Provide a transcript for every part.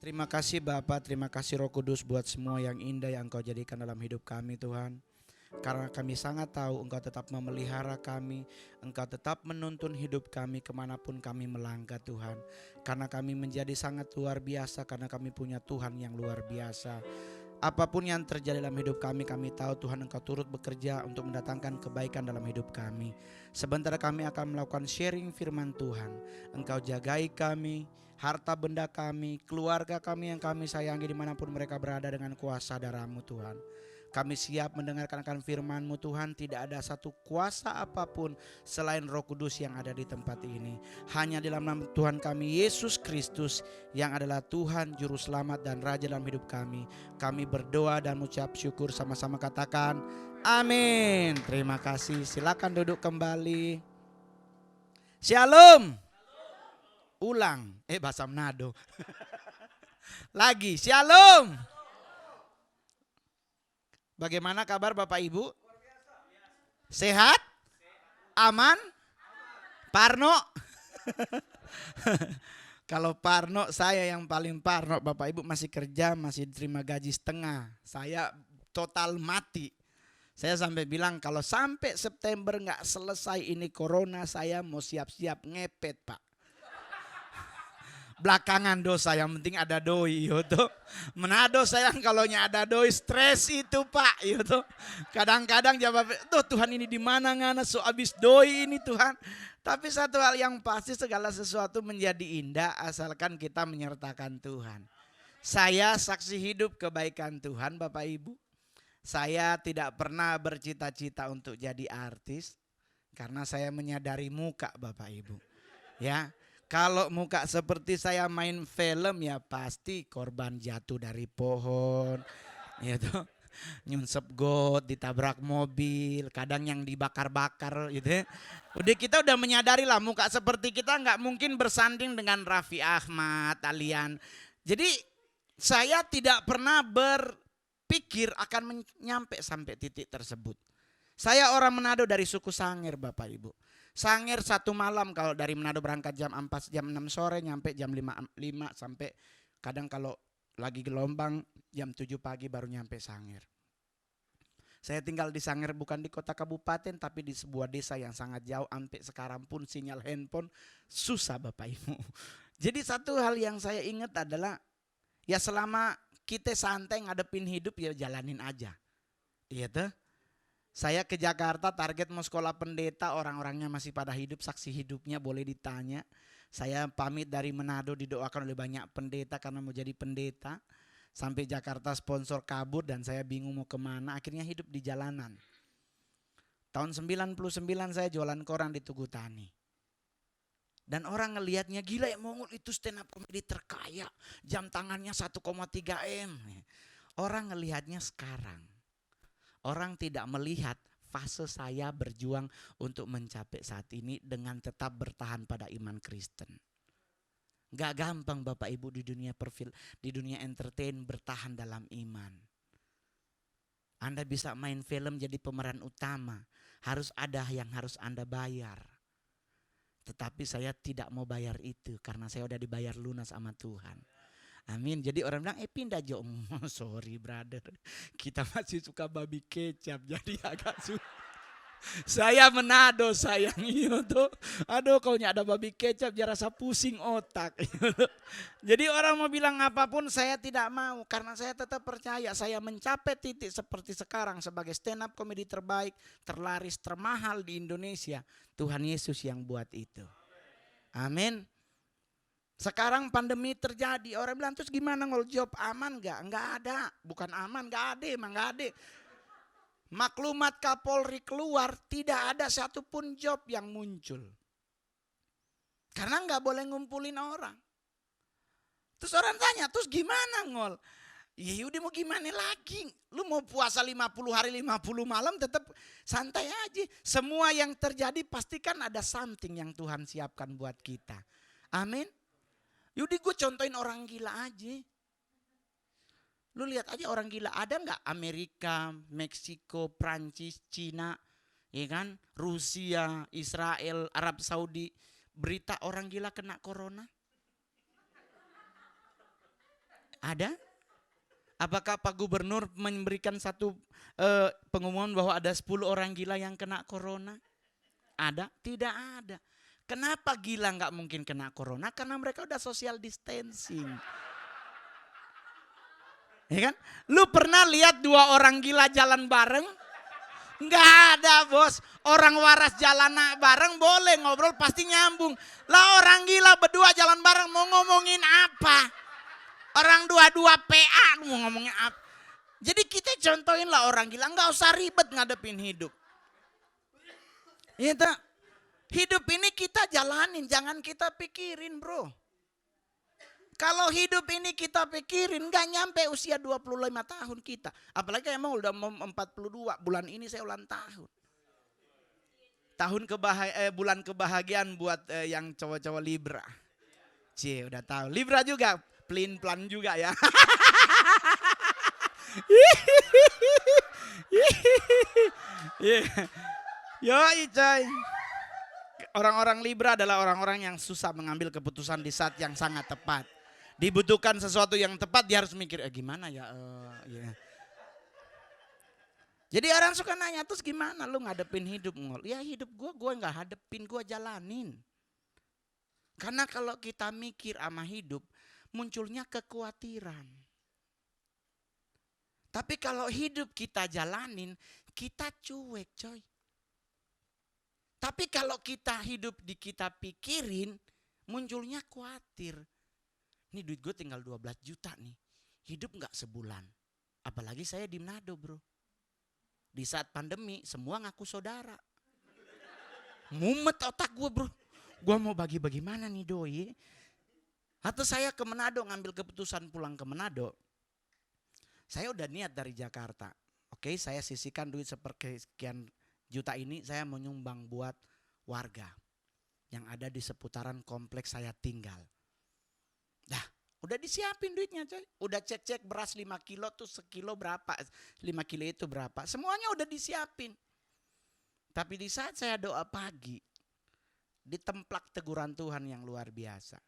Terima kasih Bapa, terima kasih Roh Kudus buat semua yang indah yang Engkau jadikan dalam hidup kami Tuhan. Karena kami sangat tahu Engkau tetap memelihara kami, Engkau tetap menuntun hidup kami kemanapun kami melangkah Tuhan. Karena kami menjadi sangat luar biasa, karena kami punya Tuhan yang luar biasa. Apapun yang terjadi dalam hidup kami tahu Tuhan Engkau turut bekerja untuk mendatangkan kebaikan dalam hidup kami. Sebentar kami akan melakukan sharing firman Tuhan. Engkau jagai kami, harta benda kami, keluarga kami yang kami sayangi dimanapun mereka berada dengan kuasa darah-Mu Tuhan. Kami siap mendengarkan akan firman-Mu Tuhan. Tidak ada satu kuasa apapun selain Roh Kudus yang ada di tempat ini. Hanya di dalam nama Tuhan kami Yesus Kristus yang adalah Tuhan Juru Selamat dan Raja dalam hidup kami. Kami berdoa dan mengucap syukur, sama-sama katakan amin. Terima kasih. Silakan duduk kembali. Shalom. Ulang. Bahasa Manado. Lagi. Shalom. Bagaimana kabar Bapak Ibu? Sehat? Aman? Parno? Kalau Parno, saya yang paling Parno. Bapak Ibu masih kerja, masih terima gaji setengah. Saya total mati. Saya sampai bilang kalau sampai September nggak selesai ini corona, saya mau siap-siap ngepet Pak. Belakangan dosa, yang penting ada doi gitu. Manado sayang kalau ada doi, stres itu Pak gitu. Kadang-kadang jawab, tuh Tuhan ini di mana ngana so abis doi ini Tuhan. Tapi satu hal yang pasti, segala sesuatu menjadi indah asalkan kita menyertakan Tuhan. Saya saksi hidup kebaikan Tuhan Bapak Ibu. Saya tidak pernah bercita-cita untuk jadi artis karena saya menyadari muka Bapak Ibu. Ya. Kalau muka seperti saya main film ya pasti korban jatuh dari pohon, gitu, nyunsep got, ditabrak mobil, kadang yang dibakar-bakar, gitu. Udah kita udah menyadari lah muka seperti kita nggak mungkin bersanding dengan Raffi Ahmad, Alian. Jadi saya tidak pernah berpikir akan nyampe sampai titik tersebut. Saya orang Manado dari suku Sangir Bapak Ibu. Sangir satu malam, kalau dari Manado berangkat jam 4 jam 6 sore nyampe jam 5 sampai kadang kalau lagi gelombang jam 7 pagi baru nyampe Sangir. Saya tinggal di Sangir bukan di kota kabupaten tapi di sebuah desa yang sangat jauh, sampai sekarang pun sinyal handphone susah Bapak Ibu. Jadi satu hal yang saya ingat adalah ya selama kita santai ngadepin hidup ya jalanin aja. Iya tuh. Saya ke Jakarta target mau sekolah pendeta, orang-orangnya masih pada hidup, saksi hidupnya boleh ditanya. Saya pamit dari Manado didoakan oleh banyak pendeta karena mau jadi pendeta. Sampai Jakarta sponsor kabur dan saya bingung mau kemana, akhirnya hidup di jalanan. Tahun 99 saya jualan koran di Tugu Tani. Dan orang ngelihatnya gila ya Mongol itu stand up comedy terkaya, jam tangannya 1,3 M. Orang ngelihatnya sekarang. Orang tidak melihat fase saya berjuang untuk mencapai saat ini dengan tetap bertahan pada iman Kristen. Gak gampang Bapak Ibu di dunia entertain bertahan dalam iman. Anda bisa main film jadi pemeran utama, harus ada yang harus Anda bayar. Tetapi saya tidak mau bayar itu karena saya udah dibayar lunas sama Tuhan. Amin. Jadi orang bilang pindah Jo. Sorry brother, kita masih suka babi kecap jadi agak sulit. Saya Manado sayang itu. Aduh kalau ada babi kecap dia rasa pusing otak. Jadi orang mau bilang apapun saya tidak mau karena saya tetap percaya saya mencapai titik seperti sekarang sebagai stand up comedy terbaik, terlaris, termahal di Indonesia. Tuhan Yesus yang buat itu. Amin. Sekarang pandemi terjadi, orang bilang terus gimana ngol job aman gak? Enggak ada, bukan aman, gak ada, emang gak ada. Maklumat Kapolri keluar, tidak ada satupun job yang muncul. Karena gak boleh ngumpulin orang. Terus orang tanya, terus gimana ngol? Ya udah mau gimana lagi? Lu mau puasa 50 hari 50 malam tetap santai aja. Semua yang terjadi pastikan ada something yang Tuhan siapkan buat kita. Amin. Yaudah gue contohin orang gila aja. Lu lihat aja orang gila, ada nggak Amerika, Meksiko, Prancis, Cina, ya kan, Rusia, Israel, Arab Saudi, berita orang gila kena corona? Ada? Apakah Pak Gubernur memberikan satu pengumuman bahwa ada 10 orang gila yang kena corona? Ada? Tidak ada. Kenapa gila nggak mungkin kena corona? Karena mereka udah social distancing. Ya kan? Lu pernah lihat 2 orang gila jalan bareng? Nggak ada bos. Orang waras jalan bareng boleh ngobrol pasti nyambung. Lah orang gila berdua jalan bareng mau ngomongin apa? Orang dua-dua PA mau ngomongin apa? Jadi kita contohin lah orang gila, nggak usah ribet ngadepin hidup. Iya tak? Hidup ini kita jalanin, jangan kita pikirin bro. Kalau hidup ini kita pikirin, nggak nyampe usia 25 tahun kita. Apalagi emang udah 42, bulan ini saya ulang tahun. Bulan kebahagiaan buat yang cowok-cowok Libra. Cie, udah tahu. Libra juga, pelin-pelan juga ya. Yoi coy. Orang-orang Libra adalah orang-orang yang susah mengambil keputusan di saat yang sangat tepat. Dibutuhkan sesuatu yang tepat, dia harus mikir gimana ya. Jadi orang suka nanya, terus gimana lu ngadepin hidup Ngol? Ya hidup gue gak hadepin, gue jalanin. Karena kalau kita mikir sama hidup, munculnya kekhawatiran. Tapi kalau hidup kita jalanin, kita cuek coy. Tapi kalau kita hidup kita pikirin, munculnya khawatir. Ini duit gue tinggal 12 juta nih. Hidup gak sebulan. Apalagi saya di Manado bro. Di saat pandemi semua ngaku saudara. Mumet otak gue bro. Gue mau bagi-bagi mana nih doi. Atau saya ke Manado ngambil keputusan pulang ke Manado. Saya udah niat dari Jakarta. Oke, saya sisihkan duit sekian juta ini saya menyumbang buat warga yang ada di seputaran kompleks saya tinggal. Dah, udah disiapin duitnya coy. Udah cek-cek beras 5 kilo tuh sekilo berapa. 5 kilo itu berapa. Semuanya udah disiapin. Tapi di saat saya doa pagi. Ditemplak teguran Tuhan yang luar biasa.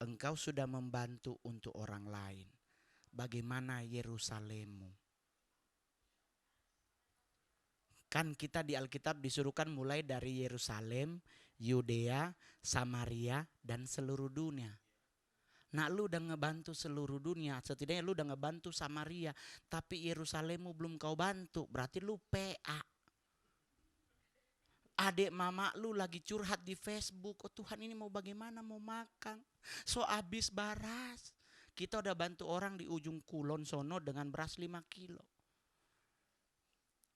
Engkau sudah membantu untuk orang lain. Bagaimana Yerusalemmu? Kan kita di Alkitab disuruhkan mulai dari Yerusalem, Yudea, Samaria, dan seluruh dunia. Nah lu udah ngebantu seluruh dunia, setidaknya lu udah ngebantu Samaria. Tapi Yerusalemmu belum kau bantu, berarti lu PA. Adik mama lu lagi curhat di Facebook, oh Tuhan ini mau bagaimana, mau makan. So abis baras. Kita udah bantu orang di ujung kulon sono dengan beras 5 kilo.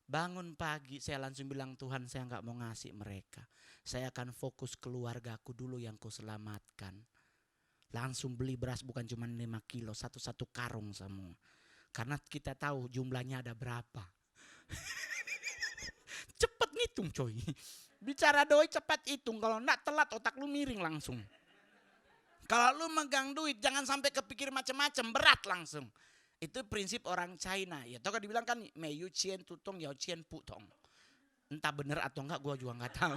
Bangun pagi saya langsung bilang Tuhan saya gak mau ngasih mereka. Saya akan fokus keluargaku dulu yang ku selamatkan. Langsung beli beras bukan cuma 5 kilo, satu-satu karung semua. Karena kita tahu jumlahnya ada berapa. Cepet ngitung coy. Bicara doi cepat hitung, kalau enggak telat otak lu miring langsung. Kalau lu megang duit jangan sampai kepikir macam-macam, berat langsung. Itu prinsip orang China. Ya tau kan dibilang kan mei yu qian tutong yao qian putong. Entah bener atau enggak gua juga enggak tahu.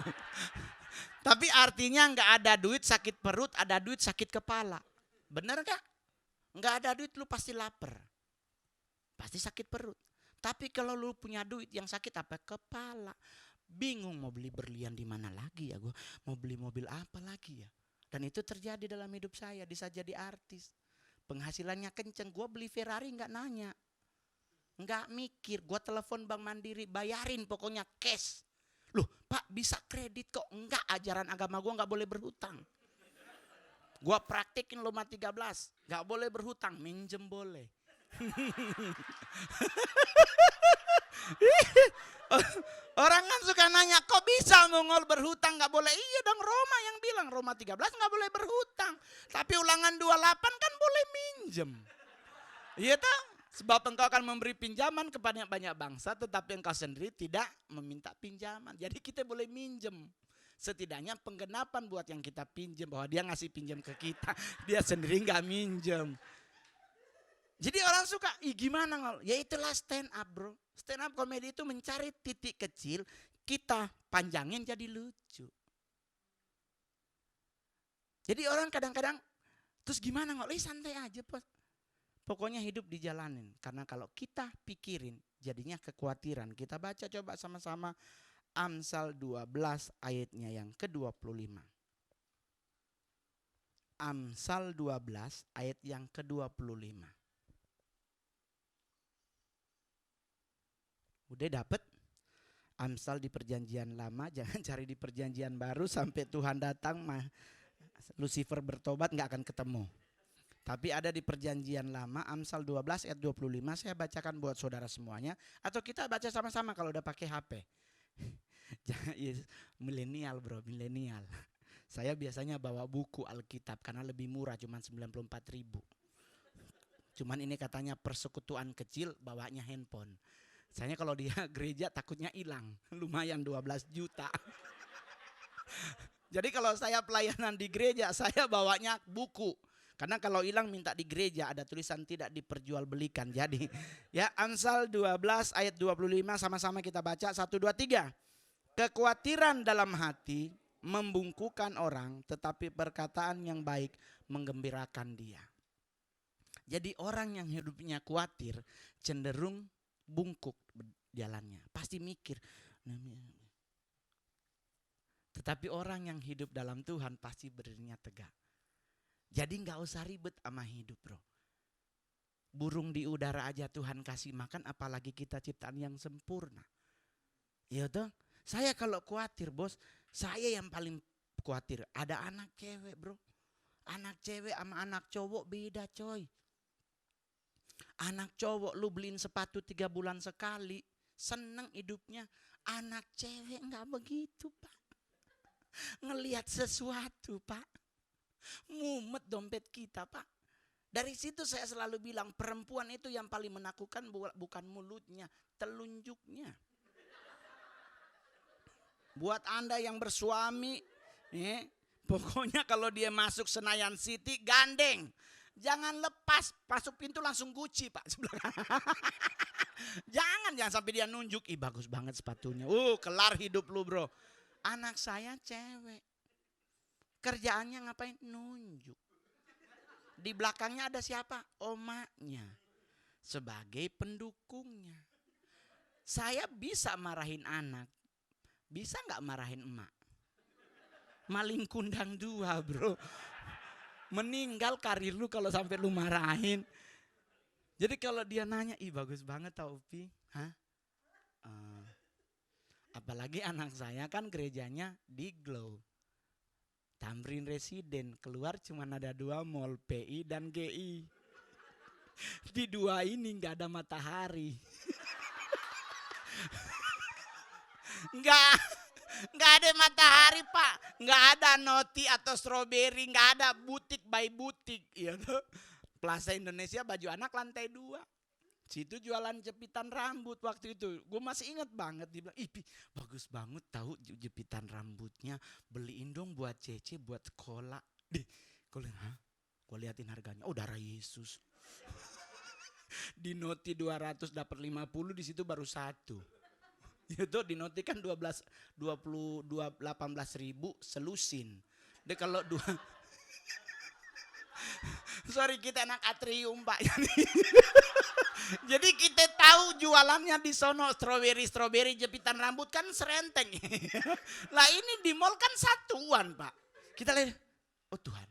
Tapi artinya enggak ada duit sakit perut, ada duit sakit kepala. Bener enggak? Enggak ada duit lu pasti lapar. Pasti sakit perut. Tapi kalau lu punya duit yang sakit apa? Kepala. Bingung mau beli berlian di mana lagi ya gua. Mau beli mobil apa lagi ya? Dan itu terjadi dalam hidup saya di saat jadi artis. Penghasilannya kenceng, gue beli Ferrari nggak nanya. Nggak mikir, gue telepon Bank Mandiri, bayarin pokoknya cash. Loh Pak bisa kredit kok? Enggak, ajaran agama gue nggak boleh berhutang. Gue praktekin Roma 13, nggak boleh berhutang, minjem boleh. Orang kan suka nanya, kok bisa Mongol berhutang gak boleh? Iya dong, Roma yang bilang, Roma 13 gak boleh berhutang. Tapi ulangan 28 kan boleh minjem. Iya toh? Sebab engkau akan memberi pinjaman kepada banyak bangsa, tetapi engkau sendiri tidak meminta pinjaman. Jadi kita boleh minjem. Setidaknya penggenapan buat yang kita pinjem, bahwa dia ngasih pinjam ke kita. Dia sendiri gak minjem. Jadi orang suka, gimana Ngol? Ya itulah stand up bro. Stand up komedi itu mencari titik kecil, kita panjangin jadi lucu. Jadi orang kadang-kadang, terus gimana Ngol? Santai aja Bos. Pokoknya hidup dijalanin. Karena kalau kita pikirin jadinya kekhawatiran. Kita baca coba sama-sama Amsal 12 ayatnya yang ke-25. Amsal 12 ayat yang ke-25. Udah dapet? Amsal di perjanjian lama, jangan cari di perjanjian baru sampai Tuhan datang Lucifer bertobat nggak akan ketemu. Tapi ada di perjanjian lama, Amsal 12 ayat 25, saya bacakan buat saudara semuanya. Atau kita baca sama-sama kalau udah pakai HP. Jangan, milenial bro, milenial. Saya biasanya bawa buku Alkitab karena lebih murah, cuma 94.000. Cuman ini katanya persekutuan kecil, bawanya handphone. Saya kalau dia gereja takutnya hilang, lumayan 12 juta. Jadi kalau saya pelayanan di gereja, saya bawanya buku. Karena kalau hilang minta di gereja, ada tulisan tidak diperjualbelikan. Jadi ya Amsal 12 ayat 25 sama-sama kita baca 1, 2, 3. Kekhawatiran dalam hati membungkukan orang, tetapi perkataan yang baik menggembirakan dia. Jadi orang yang hidupnya khawatir cenderung bungkuk jalannya, pasti mikir. Tetapi orang yang hidup dalam Tuhan pasti berdirinya tegak. Jadi gak usah ribet sama hidup bro. Burung di udara aja Tuhan kasih makan, apalagi kita ciptaan yang sempurna. Iya toh? Saya kalau khawatir bos, saya yang paling khawatir. Ada anak cewek bro. Anak cewek sama anak cowok beda coy. Anak cowok lu beliin sepatu 3 bulan sekali, seneng hidupnya. Anak cewek gak begitu pak. Ngelihat sesuatu pak, mumet dompet kita pak. Dari situ saya selalu bilang perempuan itu yang paling menakutkan bukan mulutnya, telunjuknya. Buat Anda yang bersuami, pokoknya kalau dia masuk Senayan City gandeng. Jangan lepas, masuk pintu langsung Gucci pak. Jangan sampai dia nunjuk, ih bagus banget sepatunya. Kelar hidup lu bro. Anak saya cewek, kerjaannya ngapain? Nunjuk. Di belakangnya ada siapa? Omaknya. Sebagai pendukungnya. Saya bisa marahin anak, bisa gak marahin emak? Maling kundang 2 bro. Meninggal karir lu kalau sampai lu marahin. Jadi kalau dia nanya, ih bagus banget tau Upi. Apalagi anak saya kan gerejanya di Glow, Tamrin Residen, keluar cuma ada 2 mall, PI dan GI. Di 2 ini gak ada matahari. Nggak ada matahari pak, nggak ada Noti atau Strawberry, nggak ada butik by butik, ya tuh. Plaza Indonesia baju anak lantai 2, situ jualan jepitan rambut waktu itu. Gue masih inget banget, dia bilang, ih bagus banget tahu jepitan rambutnya, beliin dong buat Cece buat sekolah. Gue liatin harganya, darah Yesus. Di Noti 200 dapat 50, di situ baru 1. Itu dinotikan 18.000 selusin. Dia kalau sorry kita anak atrium pak. Jadi kita tahu jualannya di sono strawberry jepitan rambut kan serenteng. Lah ini di mall kan satuan pak. Kita lihat, oh Tuhan.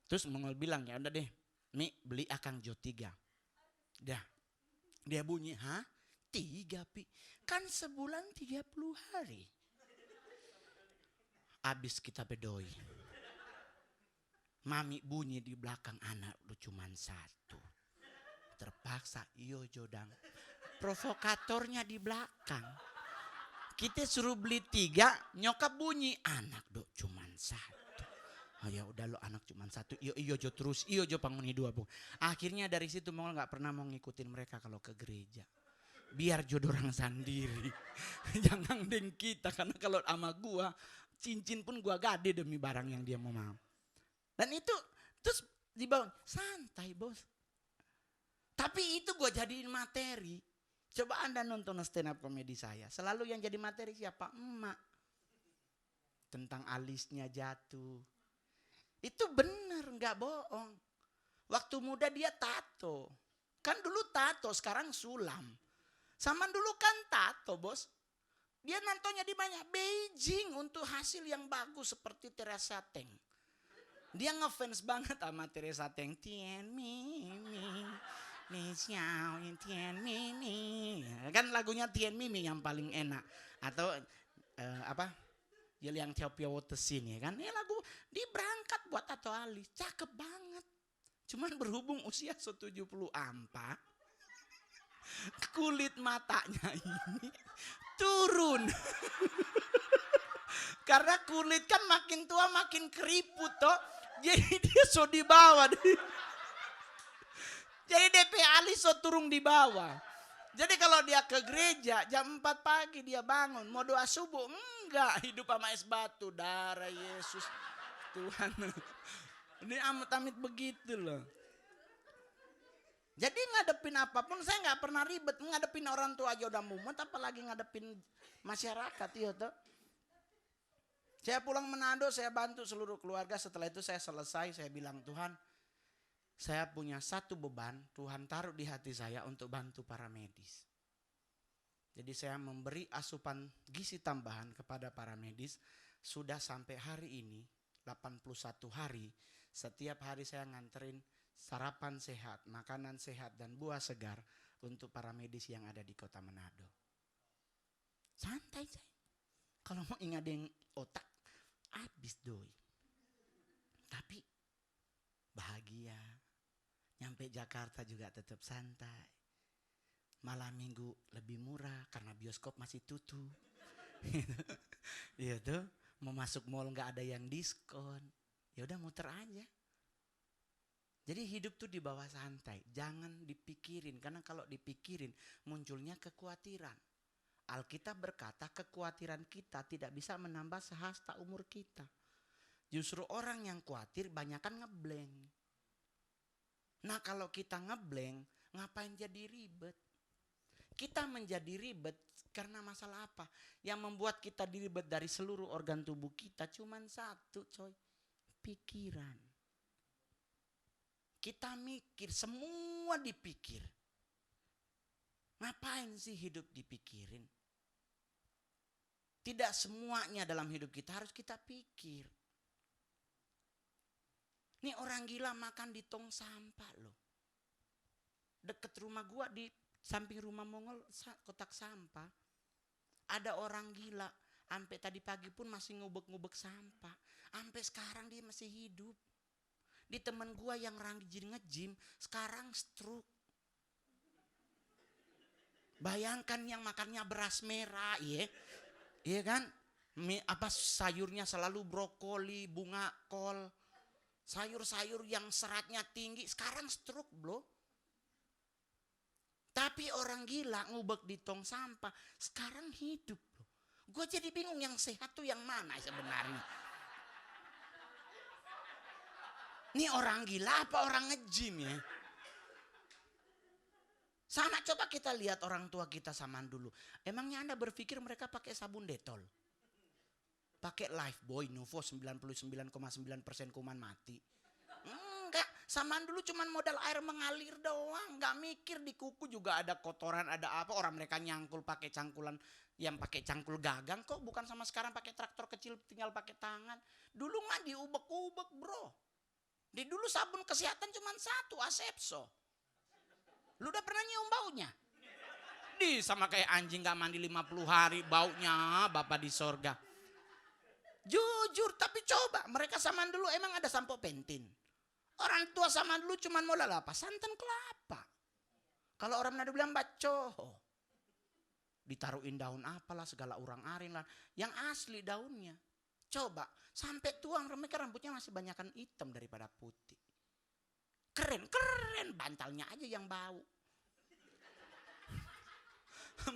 Terus Mongol bilang ya udah deh, Mi beli akang Jo 3. Dah, dia bunyi, 3 pi. Kan sebulan 30 hari. Abis kita bedoi. Mami bunyi di belakang, anak lu cuman 1. Terpaksa, iyo Jodang. Provokatornya di belakang. Kita suruh beli 3, nyokap bunyi, anak do cuman 1. Oh ya udah lo anak cuman 1. Iyo Jo terus, iyo Jo penghuni 2 bu. Akhirnya dari situ Mongol nggak pernah mau ngikutin mereka kalau ke gereja. Biar jodoh orang sendiri. Jangan deng kita, karena kalau sama gua cincin pun gua gade demi barang yang dia mau. Dan itu terus dibawa santai bos. Tapi itu gua jadiin materi. Coba Anda nonton stand up komedi saya, selalu yang jadi materi siapa? Emak. Tentang alisnya jatuh. Itu bener, nggak bohong. Waktu muda dia tato. Kan dulu tato, sekarang sulam. Sama dulu kan tato, bos. Dia nantonya di mana? Beijing untuk hasil yang bagus seperti Teresa Teng. Dia ngefans banget sama Teresa Teng. Tian mi mi xiao tian mi. Kan lagunya Tian mi yang paling enak. Atau apa? Yang Tiao Piao Tesin ya kan. Ini lagu dia berangkat buat tato alis. Cakep banget. Cuman berhubung usia 74, kulit matanya ini turun. Karena kulit kan makin tua makin keriput toh. Jadi dia so di bawah. Jadi DP alis so turun di bawah. Jadi kalau dia ke gereja jam 4 pagi dia bangun. Mau doa subuh. Enggak, hidup sama es batu. Darah Yesus. Tuhan. Ini amit-amit begitu loh. Jadi ngadepin apapun saya nggak pernah ribet. Ngadepin orang tua aja udah mumet, apalagi ngadepin masyarakat. Iya toh. Saya pulang Manado, saya bantu seluruh keluarga. Setelah itu saya selesai, saya bilang, Tuhan, saya punya satu beban. Tuhan taruh di hati saya untuk bantu para medis. Jadi saya memberi asupan gizi tambahan kepada para medis. Sudah sampai hari ini, 81 hari. Setiap hari saya nganterin sarapan sehat, makanan sehat, dan buah segar untuk para medis yang ada di kota Manado. Santai saya. Kalau mau ingadin otak, habis doi. Tapi bahagia. Nyampe Jakarta juga tetap santai. Malam minggu lebih murah karena bioskop masih tutup. Iya tuh, mau masuk mall nggak ada yang diskon. Ya udah muter aja. Jadi hidup tuh di bawah santai, jangan dipikirin karena kalau dipikirin munculnya kekhawatiran. Alkitab berkata kekhawatiran kita tidak bisa menambah sehasta umur kita. Justru orang yang khawatir banyakan ngeblank. Nah kalau kita ngeblank, ngapain jadi ribet? Kita menjadi ribet karena masalah apa? Yang membuat kita diribet dari seluruh organ tubuh kita cuman satu, coy. Pikiran. Kita mikir, semua dipikir. Ngapain sih hidup dipikirin? Tidak semuanya dalam hidup kita harus kita pikir. Nih orang gila makan di tong sampah loh. Deket rumah gua di samping rumah Mongol kotak sampah. Ada orang gila, sampai tadi pagi pun masih ngubek-ngubek sampah. Sampai sekarang dia masih hidup. Di temen gua yang rajin nge-gym, sekarang stroke. Bayangkan yang makannya beras merah, iya kan? Apa sayurnya selalu brokoli, bunga kol, sayur-sayur yang seratnya tinggi, sekarang stroke bro. Tapi orang gila ngubek di tong sampah, sekarang hidup loh. Gue jadi bingung yang sehat tuh yang mana sebenarnya. Ini orang gila apa orang nge-gym ya? Sama coba kita lihat orang tua kita zaman dulu. Emangnya Anda berpikir mereka pakai sabun Dettol? Pakai Lifebuoy, Nuvo 99,9% kuman mati? Enggak, zaman dulu cuman modal air mengalir doang. Enggak mikir di kuku juga ada kotoran, ada apa. Orang mereka nyangkul pakai cangkulan yang pakai cangkul gagang kok. Bukan sama sekarang pakai traktor kecil tinggal pakai tangan. Dulu mah diubek-ubek bro. Di dulu sabun kesehatan cuma satu, Asepso. Lu udah pernah nyium baunya? Di sama kayak anjing gak mandi 50 hari baunya Bapak di sorga. Jujur, tapi coba mereka zaman dulu emang ada sampo pentin. Orang tua zaman dulu cuma modal apa? Santan kelapa. Kalau orang Manado bilang bacoho. Ditaruhin daun apalah segala urang arin lah. Yang asli daunnya. Coba sampai tuang mereka rambutnya masih banyakan hitam daripada putih. Keren, bantalnya aja yang bau.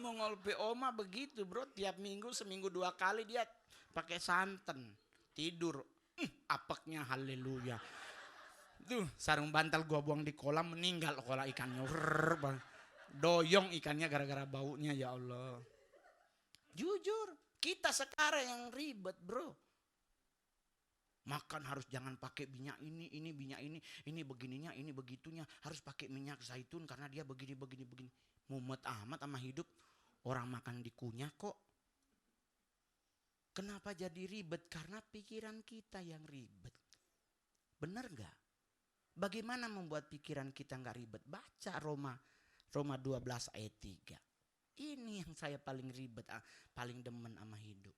Mongol Oma begitu bro, tiap minggu seminggu 2 kali dia pakai santan. Tidur, apeknya haleluya. Tuh sarung bantal gua buang di kolam meninggal kolam ikannya. Doyong ikannya gara-gara baunya ya Allah. Jujur, kita sekarang yang ribet bro. Makan harus jangan pakai minyak ini minyak ini begininya, ini begitunya. Harus pakai minyak zaitun karena dia begini. Mumet amat sama hidup. Orang makan dikunyah kok. Kenapa jadi ribet? Karena pikiran kita yang ribet. Benar gak? Bagaimana membuat pikiran kita gak ribet? Baca Roma 12 ayat 3. Ini yang saya paling ribet, paling demen sama hidup.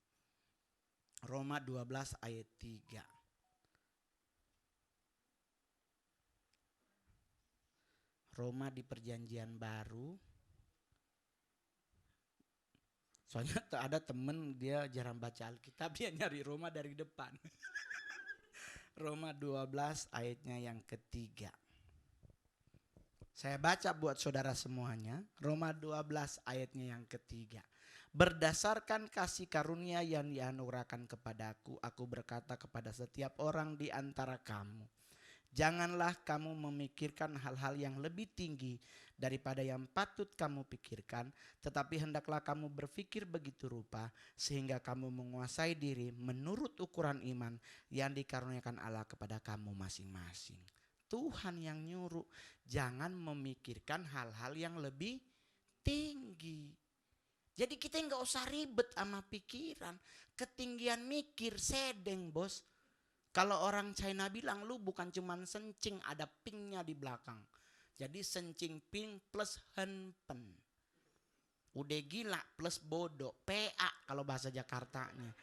Roma 12 ayat 3. Roma di perjanjian baru. Soalnya ada temen dia jarang baca Alkitab, dia nyari Roma dari depan. Roma 12 ayatnya yang ketiga. Saya baca buat saudara semuanya. Roma 12 ayatnya yang ketiga. Berdasarkan kasih karunia yang dianugerahkan kepadaku, aku berkata kepada setiap orang di antara kamu, janganlah kamu memikirkan hal-hal yang lebih tinggi daripada yang patut kamu pikirkan, tetapi hendaklah kamu berpikir begitu rupa sehingga kamu menguasai diri menurut ukuran iman yang dikaruniakan Allah kepada kamu masing-masing. Tuhan yang nyuruh jangan memikirkan hal-hal yang lebih tinggi. Jadi kita nggak usah ribet sama pikiran. Ketinggian mikir sedeng bos. Kalau orang China bilang lu bukan cuman sencing, ada pingnya di belakang. Jadi sencing ping plus henpen. Udah gila plus bodoh. PA kalau bahasa Jakartanya.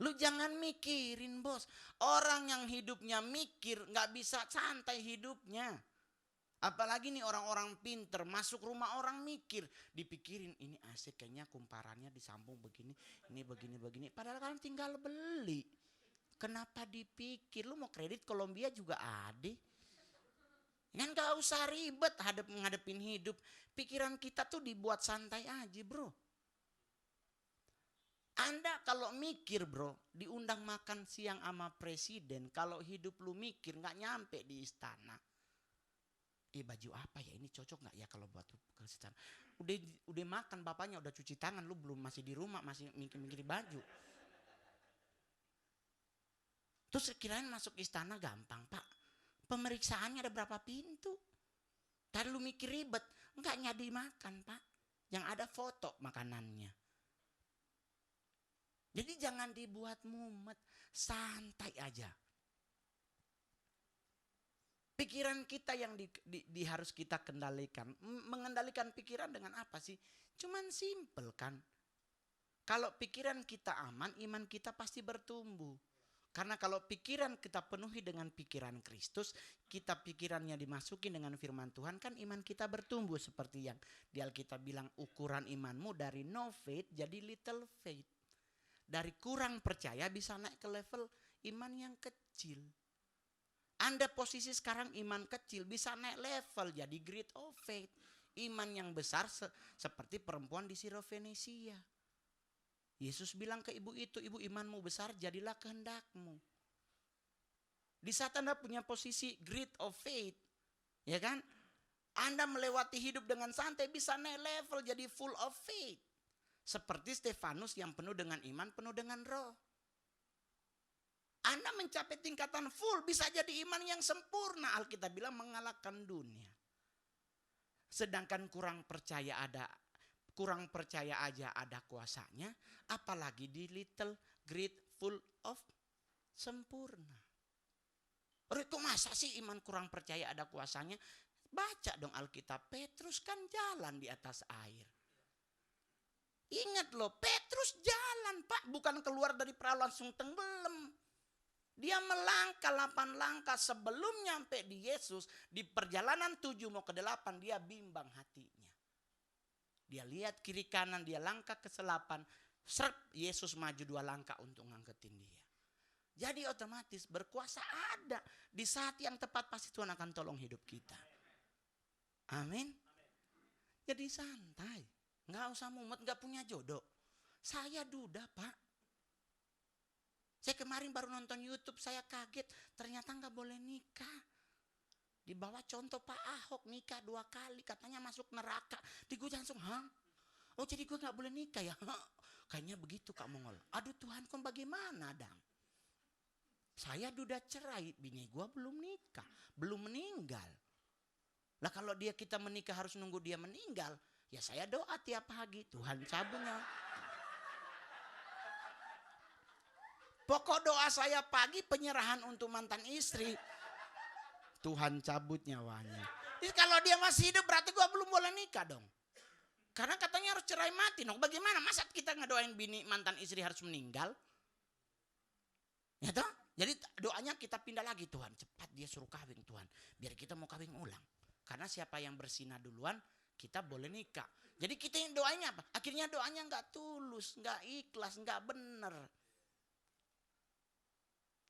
Lu jangan mikirin bos. Orang yang hidupnya mikir gak bisa santai hidupnya. Apalagi nih orang-orang pinter masuk rumah orang mikir. Dipikirin ini asik kayaknya kumparannya disambung begini. Ini begini. Padahal kan tinggal beli. Kenapa dipikir? Lu mau kredit Kolombia juga ada. Kan gak usah ribet ngadepin hidup. Pikiran kita tuh dibuat santai aja bro. Anda kalau mikir bro, diundang makan siang sama presiden, kalau hidup lu mikir gak nyampe di istana. Baju apa ya ini cocok gak ya kalau buat ke istana. Udah makan bapaknya, udah cuci tangan, lu belum masih di rumah, masih mikir-mikir baju. Terus kirain masuk istana gampang pak. Pemeriksaannya ada berapa pintu. Tadi lu mikir ribet, enggak nyadi makan pak. Yang ada foto makanannya. Jadi jangan dibuat mumet, santai aja. Pikiran kita yang harus kita kendalikan. Mengendalikan pikiran dengan apa sih? Cuman simple kan. Kalau pikiran kita aman, iman kita pasti bertumbuh. Karena kalau pikiran kita penuhi dengan pikiran Kristus, kita pikirannya dimasukin dengan firman Tuhan, kan iman kita bertumbuh seperti yang di Alkitab bilang ukuran imanmu dari no faith jadi little faith. Dari kurang percaya bisa naik ke level iman yang kecil. Anda posisi sekarang iman kecil bisa naik level jadi great of faith. Iman yang besar seperti perempuan di Sirofenesia. Yesus bilang ke ibu itu, ibu imanmu besar jadilah kehendakmu. Di saat Anda punya posisi great of faith, ya kan? Anda melewati hidup dengan santai bisa naik level jadi full of faith. Seperti Stefanus yang penuh dengan iman, penuh dengan roh. Anda mencapai tingkatan full bisa jadi iman yang sempurna. Alkitab bilang mengalahkan dunia. Sedangkan kurang percaya aja ada kuasanya, apalagi di little great full of sempurna. Itu masa sih iman kurang percaya ada kuasanya? Baca dong Alkitab, Petrus kan jalan di atas air. Ingat loh, Petrus jalan pak, bukan keluar dari perahu langsung tenggelam. Dia melangkah 8 langkah sebelum nyampe di Yesus. Di perjalanan 7 mau ke 8 dia bimbang hatinya. Dia lihat kiri kanan, dia langkah ke 8. Serp, Yesus maju 2 langkah untuk ngangketin dia. Jadi otomatis berkuasa ada. Di saat yang tepat pasti Tuhan akan tolong hidup kita. Amin. Jadi santai. Nggak usah mumet, nggak punya jodoh. Saya duda pak. Saya kemarin baru nonton YouTube, saya kaget. Ternyata nggak boleh nikah. Di bawah contoh Pak Ahok nikah 2 kali, katanya masuk neraka. Di gue langsung, hah? Oh jadi gue nggak boleh nikah ya? Kayaknya begitu Kak Mongol. Aduh Tuhan, kon bagaimana dang? Saya duda cerai, bini gue belum nikah, belum meninggal. Lah kalau kita menikah harus nunggu dia meninggal, ya saya doa tiap pagi, Tuhan cabutnya. Pokok doa saya pagi penyerahan untuk mantan istri. Tuhan cabut nyawanya. Jadi kalau dia masih hidup berarti gue belum boleh nikah dong. Karena katanya harus cerai mati dong. Bagaimana masa kita ngedoain bini mantan istri harus meninggal? Ya toh? Jadi doanya kita pindah lagi, Tuhan cepat dia suruh kawin Tuhan. Biar kita mau kawin ulang. Karena siapa yang bersinah duluan kita boleh nikah. Jadi kita yang doanya apa? Akhirnya doanya nggak tulus, nggak ikhlas, nggak bener.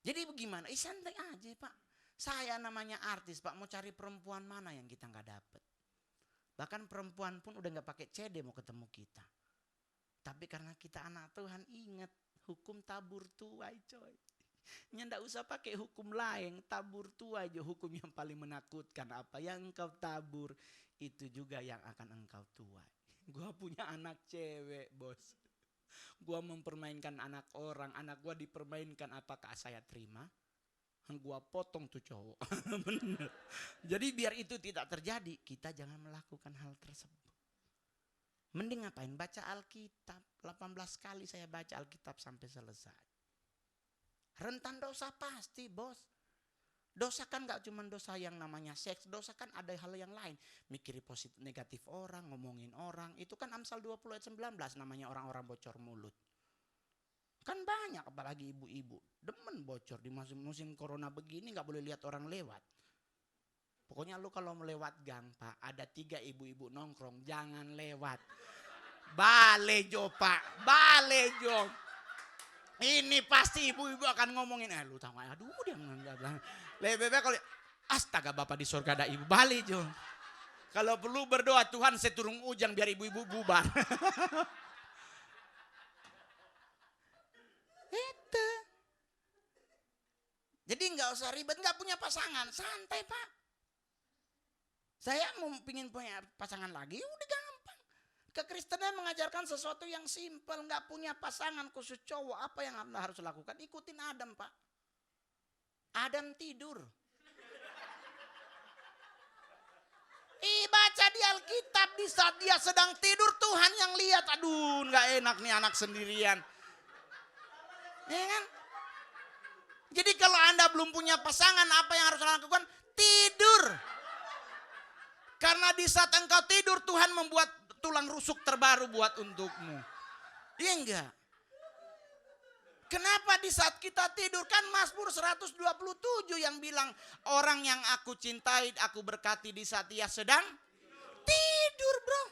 Jadi bagaimana? Santai aja Pak. Saya namanya artis Pak, mau cari perempuan mana yang kita nggak dapet. Bahkan perempuan pun udah nggak pakai CD mau ketemu kita. Tapi karena kita anak Tuhan ingat hukum tabur tuai coy. Nggak usah pakai hukum lain, tabur tuai aja hukum yang paling menakutkan. Apa yang engkau tabur itu juga yang akan engkau tuai. Gua punya anak cewek bos. Gua mempermainkan anak orang, anak gua dipermainkan, apakah saya terima? Gua potong tuh cowok. Bener. Jadi biar itu tidak terjadi, kita jangan melakukan hal tersebut. Mending ngapain? Baca Alkitab. 18 kali saya baca Alkitab sampai selesai. Rentan dosa pasti bos. Dosa kan gak cuma dosa yang namanya seks. Dosa kan ada hal yang lain. Mikiri positif negatif orang, ngomongin orang. Itu kan Amsal 20 ayat 19 namanya orang-orang bocor mulut. Kan banyak apalagi ibu-ibu. Demen bocor di musim corona begini gak boleh lihat orang lewat. Pokoknya lu kalau melewat gang Pak, ada 3 ibu-ibu nongkrong, jangan lewat. Balejo Pak, balejo. Ini pasti ibu-ibu akan ngomongin, lu tahu gak, aduh dia bilang. Lebih baik kalau, astaga Bapak di surga ada ibu, balejo. Kalau perlu berdoa, Tuhan saya turun ujang biar ibu-ibu bubar. Itu. Jadi nggak usah ribet, nggak punya pasangan, santai Pak. Saya mau pingin punya pasangan lagi, udah gampang. Kekristenan mengajarkan sesuatu yang simpel, nggak punya pasangan khusus cowok, apa yang Anda harus lakukan? Ikutin Adam Pak. Adam tidur. Baca di Alkitab di saat dia sedang tidur Tuhan yang lihat, aduh nggak enak nih anak sendirian. Ya kan? Jadi kalau Anda belum punya pasangan, apa yang harus lakukan? Tidur. Karena di saat engkau tidur, Tuhan membuat tulang rusuk terbaru buat untukmu. Iya enggak? Kenapa di saat kita tidur? Kan Mazmur 127 yang bilang, orang yang aku cintai, aku berkati di saat ia sedang tidur bro.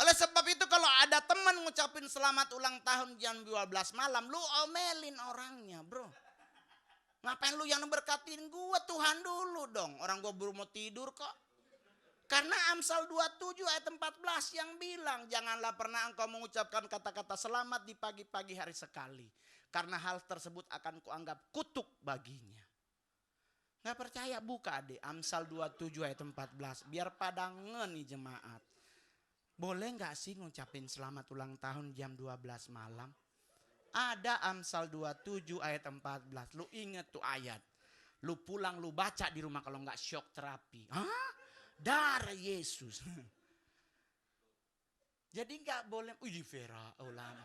Oleh sebab itu kalau ada teman ngucapin selamat ulang tahun jam 12 malam, lu omelin orangnya bro. Ngapain lu yang berkatin gue? Tuhan dulu dong. Orang gue baru mau tidur kok. Karena Amsal 27 ayat 14 yang bilang, janganlah pernah engkau mengucapkan kata-kata selamat di pagi-pagi hari sekali. Karena hal tersebut akan kuanggap kutuk baginya. Gak percaya buka deh Amsal 27 ayat 14. Biar pada ngeni jemaat. Boleh gak sih ngucapin selamat ulang tahun jam 12 malam? Ada Amsal 27 ayat 14. Lu inget tuh ayat. Lu pulang lu baca di rumah kalau gak shock terapi. Hah? Darah Yesus. Jadi gak boleh. Vera ulama.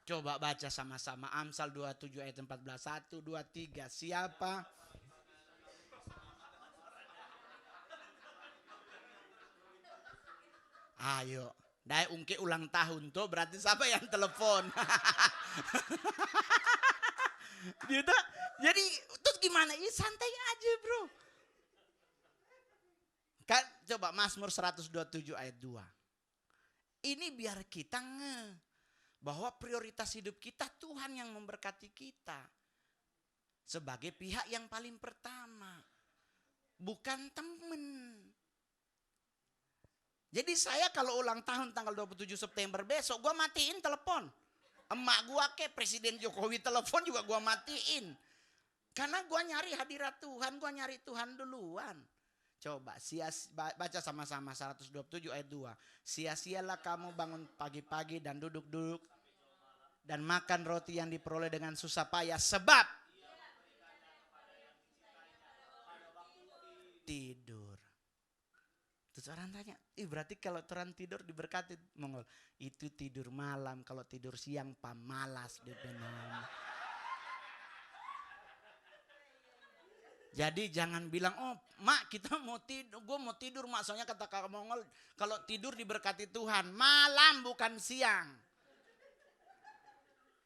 Coba baca sama-sama Amsal 27 ayat 14. 1, 2, 3. Siapa? Ayo. Dai ungke ulang tahun tuh berarti siapa yang telepon? Gitu. Jadi terus gimana? Santai aja bro. Kan coba Mazmur 127 ayat 2. Ini biar kita bahwa prioritas hidup kita Tuhan yang memberkati kita. Sebagai pihak yang paling pertama. Bukan temen. Jadi saya kalau ulang tahun tanggal 27 September besok, gue matiin telepon. Emak gue Presiden Jokowi telepon juga gue matiin. Karena gue nyari hadirat Tuhan, gue nyari Tuhan duluan. Coba baca sama-sama 127 ayat 2. Sia-sialah kamu bangun pagi-pagi dan duduk-duduk dan makan roti yang diperoleh dengan susah payah sebab tidur. Terus orang tanya, berarti kalau orang tidur diberkati Mongol. Itu tidur malam, kalau tidur siang pamalas depenan. Jadi jangan bilang, oh mak kita mau tidur, gue mau tidur mak. Soalnya kata kakak Mongol, kalau tidur diberkati Tuhan, malam bukan siang.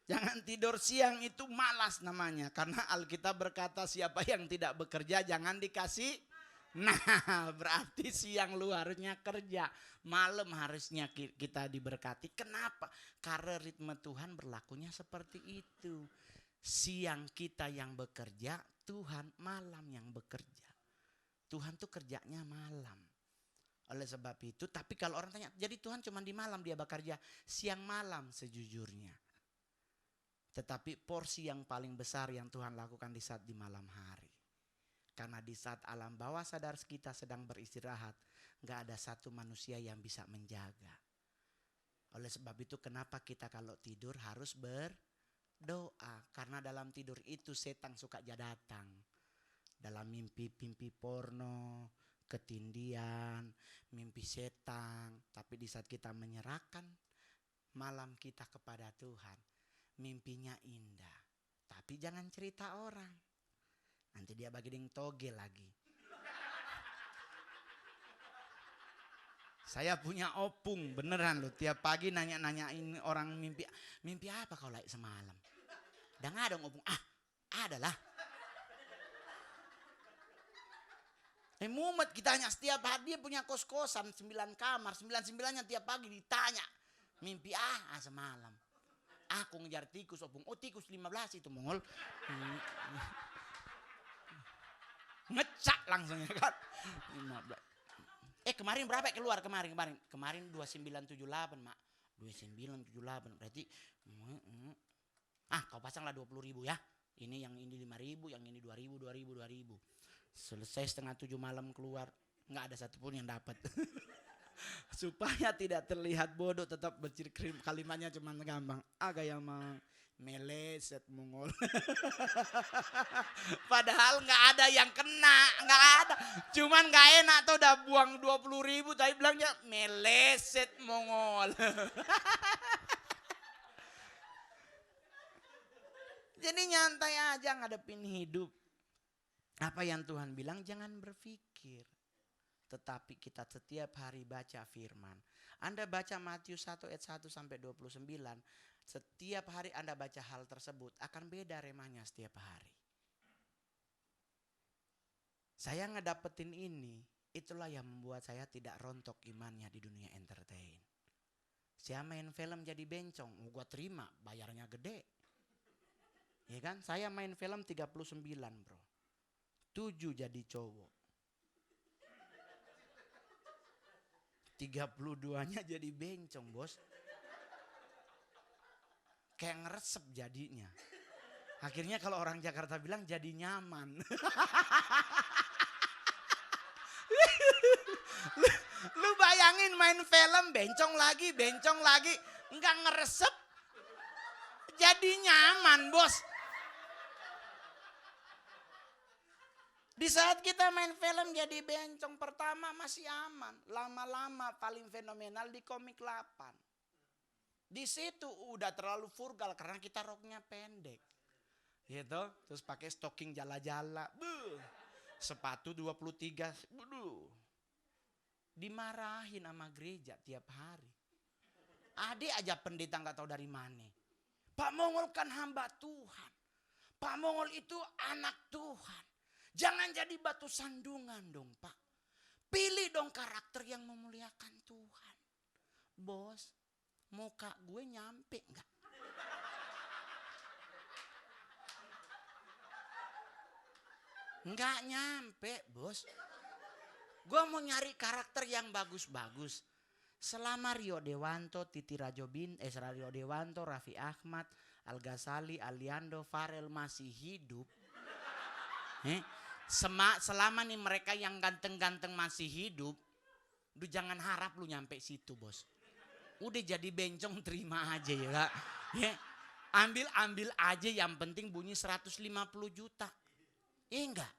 Jangan tidur siang, itu malas namanya. Karena Alkitab berkata siapa yang tidak bekerja jangan dikasih. Nah berarti siang lu harusnya kerja, malam harusnya kita diberkati. Kenapa? Karena ritme Tuhan berlakunya seperti itu. Siang kita yang bekerja, Tuhan malam yang bekerja. Tuhan tuh kerjanya malam. Oleh sebab itu, tapi kalau orang tanya, jadi Tuhan cuma di malam dia bekerja, siang malam sejujurnya. Tetapi porsi yang paling besar yang Tuhan lakukan di saat di malam hari. Karena di saat alam bawah sadar kita sedang beristirahat, gak ada satu manusia yang bisa menjaga. Oleh sebab itu kenapa kita kalau tidur harus berdoa. Karena dalam tidur itu setan suka datang. Dalam mimpi porno, ketindian, mimpi setan. Tapi di saat kita menyerahkan malam kita kepada Tuhan, mimpinya indah. Tapi jangan cerita orang. Nanti dia bagi ding toge lagi. Saya punya opung, beneran loh. Tiap pagi nanya-nanyain orang mimpi. Mimpi apa kau like semalam? Udah gak ada opung. Adalah. Mumet kita tanya setiap hari, dia punya kos-kosan 9 kamar. 9-9-nya tiap pagi ditanya. Mimpi semalam. Aku ngejar tikus opung. Oh tikus 15 itu Mongol. Ngecak langsung ya kan. 15. Kemarin berapa keluar kemarin? Kemarin 2978 mak. 2978 berarti. Kau pasanglah 20.000 ya. Ini yang ini 5.000, yang ini 2.000. Selesai setengah 7 malam keluar. Nggak ada satupun yang dapat. Supaya tidak terlihat bodoh tetap berciri kalimatnya cuma gampang. Gaya meleset Mongol. Padahal nggak ada yang kena, nggak ada. Cuman nggak enak tuh udah buang 20.000 tapi bilangnya meleset Mongol. Jadi nyantai aja ngadepin hidup. Apa yang Tuhan bilang jangan berpikir. Tetapi kita setiap hari baca firman. Anda baca Matius 1 ayat 1 sampai 29. Setiap hari Anda baca hal tersebut akan beda remahnya setiap hari. Saya ngedapetin ini, itulah yang membuat saya tidak rontok imannya di dunia entertain. Saya main film jadi bencong, gua terima, bayarnya gede. Ya kan? Saya main film 39 bro. 7 jadi cowok. 32-nya jadi bencong bos. Kayak ngeresep jadinya. Akhirnya kalau orang Jakarta bilang jadi nyaman. Lu bayangin main film bencong lagi. Enggak ngeresep. Jadi nyaman bos. Di saat kita main film jadi bencong pertama masih aman. Lama-lama paling fenomenal di komik 8. Di situ udah terlalu vulgar karena kita roknya pendek. Gitu, terus pakai stocking jala-jala. Sepatu 23. Dimarahin sama gereja tiap hari. Adik aja pendeta nggak tahu dari mana. Pak Mongol kan hamba Tuhan. Pak Mongol itu anak Tuhan. Jangan jadi batu sandungan dong Pak. Pilih dong karakter yang memuliakan Tuhan. Bos, muka gue nyampe enggak? Enggak nyampe bos. Gue mau nyari karakter yang bagus-bagus. Selama Rio Dewanto, Rio Dewanto, Raffi Ahmad, Al Ghazali, Aliando, Farel masih hidup. Selama nih mereka yang ganteng-ganteng masih hidup, lu jangan harap lu nyampe situ bos. Udah jadi bencong terima aja ya. Ambil aja yang penting bunyi 150 juta. Iya enggak?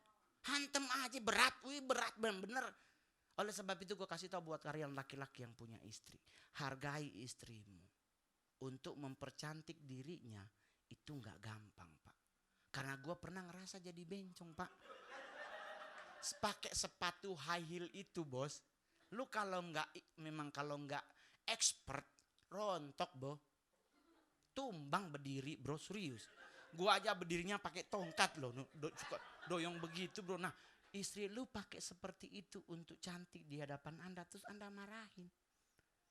Hantem aja berat, berat bener. Oleh sebab itu gue kasih tahu buat kalian laki-laki yang punya istri. Hargai istrimu. Untuk mempercantik dirinya itu enggak gampang, Pak. Karena gue pernah ngerasa jadi bencong, Pak. Pakai sepatu high heel itu, bos. Lu kalau enggak, memang kalau enggak expert, rontok, Bo. Tumbang berdiri, bro, serius. Gua aja berdirinya pakai tongkat loh, suka doyong begitu, bro. Nah, istri lu pakai seperti itu untuk cantik di hadapan Anda, terus Anda marahin.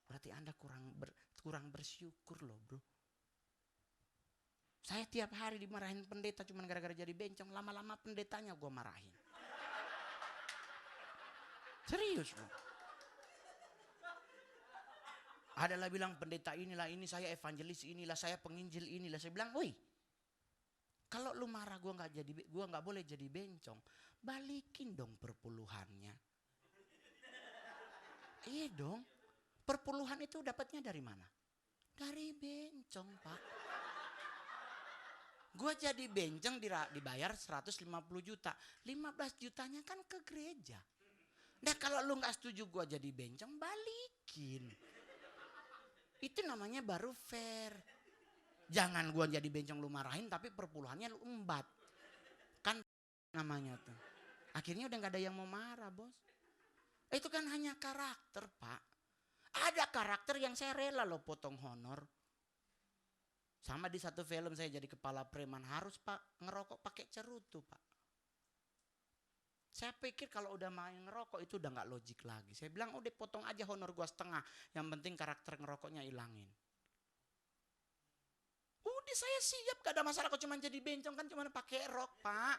Berarti Anda kurang bersyukur loh, bro. Saya tiap hari dimarahin pendeta cuma gara-gara jadi bencong. Lama-lama pendetanya gua marahin. Serius, bro. Adalah bilang pendeta inilah, ini saya evangelis inilah, saya penginjil inilah. Saya bilang, woi, kalau lu marah gua nggak boleh jadi bencong. Balikin dong perpuluhannya. Iya dong. Perpuluhan itu dapatnya dari mana? Dari bencong, Pak. Gua jadi bencong dibayar 150 juta. 15 jutanya kan ke gereja. Nah kalau lu nggak setuju gua jadi bencong, balikin. Itu namanya baru fair. Jangan gua jadi bencong lu marahin tapi perpuluhannya lu embat. Kan namanya tuh. Akhirnya udah gak ada yang mau marah, bos. Itu kan hanya karakter, Pak. Ada karakter yang saya rela loh potong honor. Sama di satu film saya jadi kepala preman, harus Pak ngerokok pakai cerutu, Pak. Saya pikir kalau udah main ngerokok itu udah gak logik lagi. Saya bilang udah potong aja honor gua setengah. Yang penting karakter ngerokoknya ilangin. Udah saya siap, gak ada masalah kok cuma jadi bencong kan cuma pakai rok, Pak.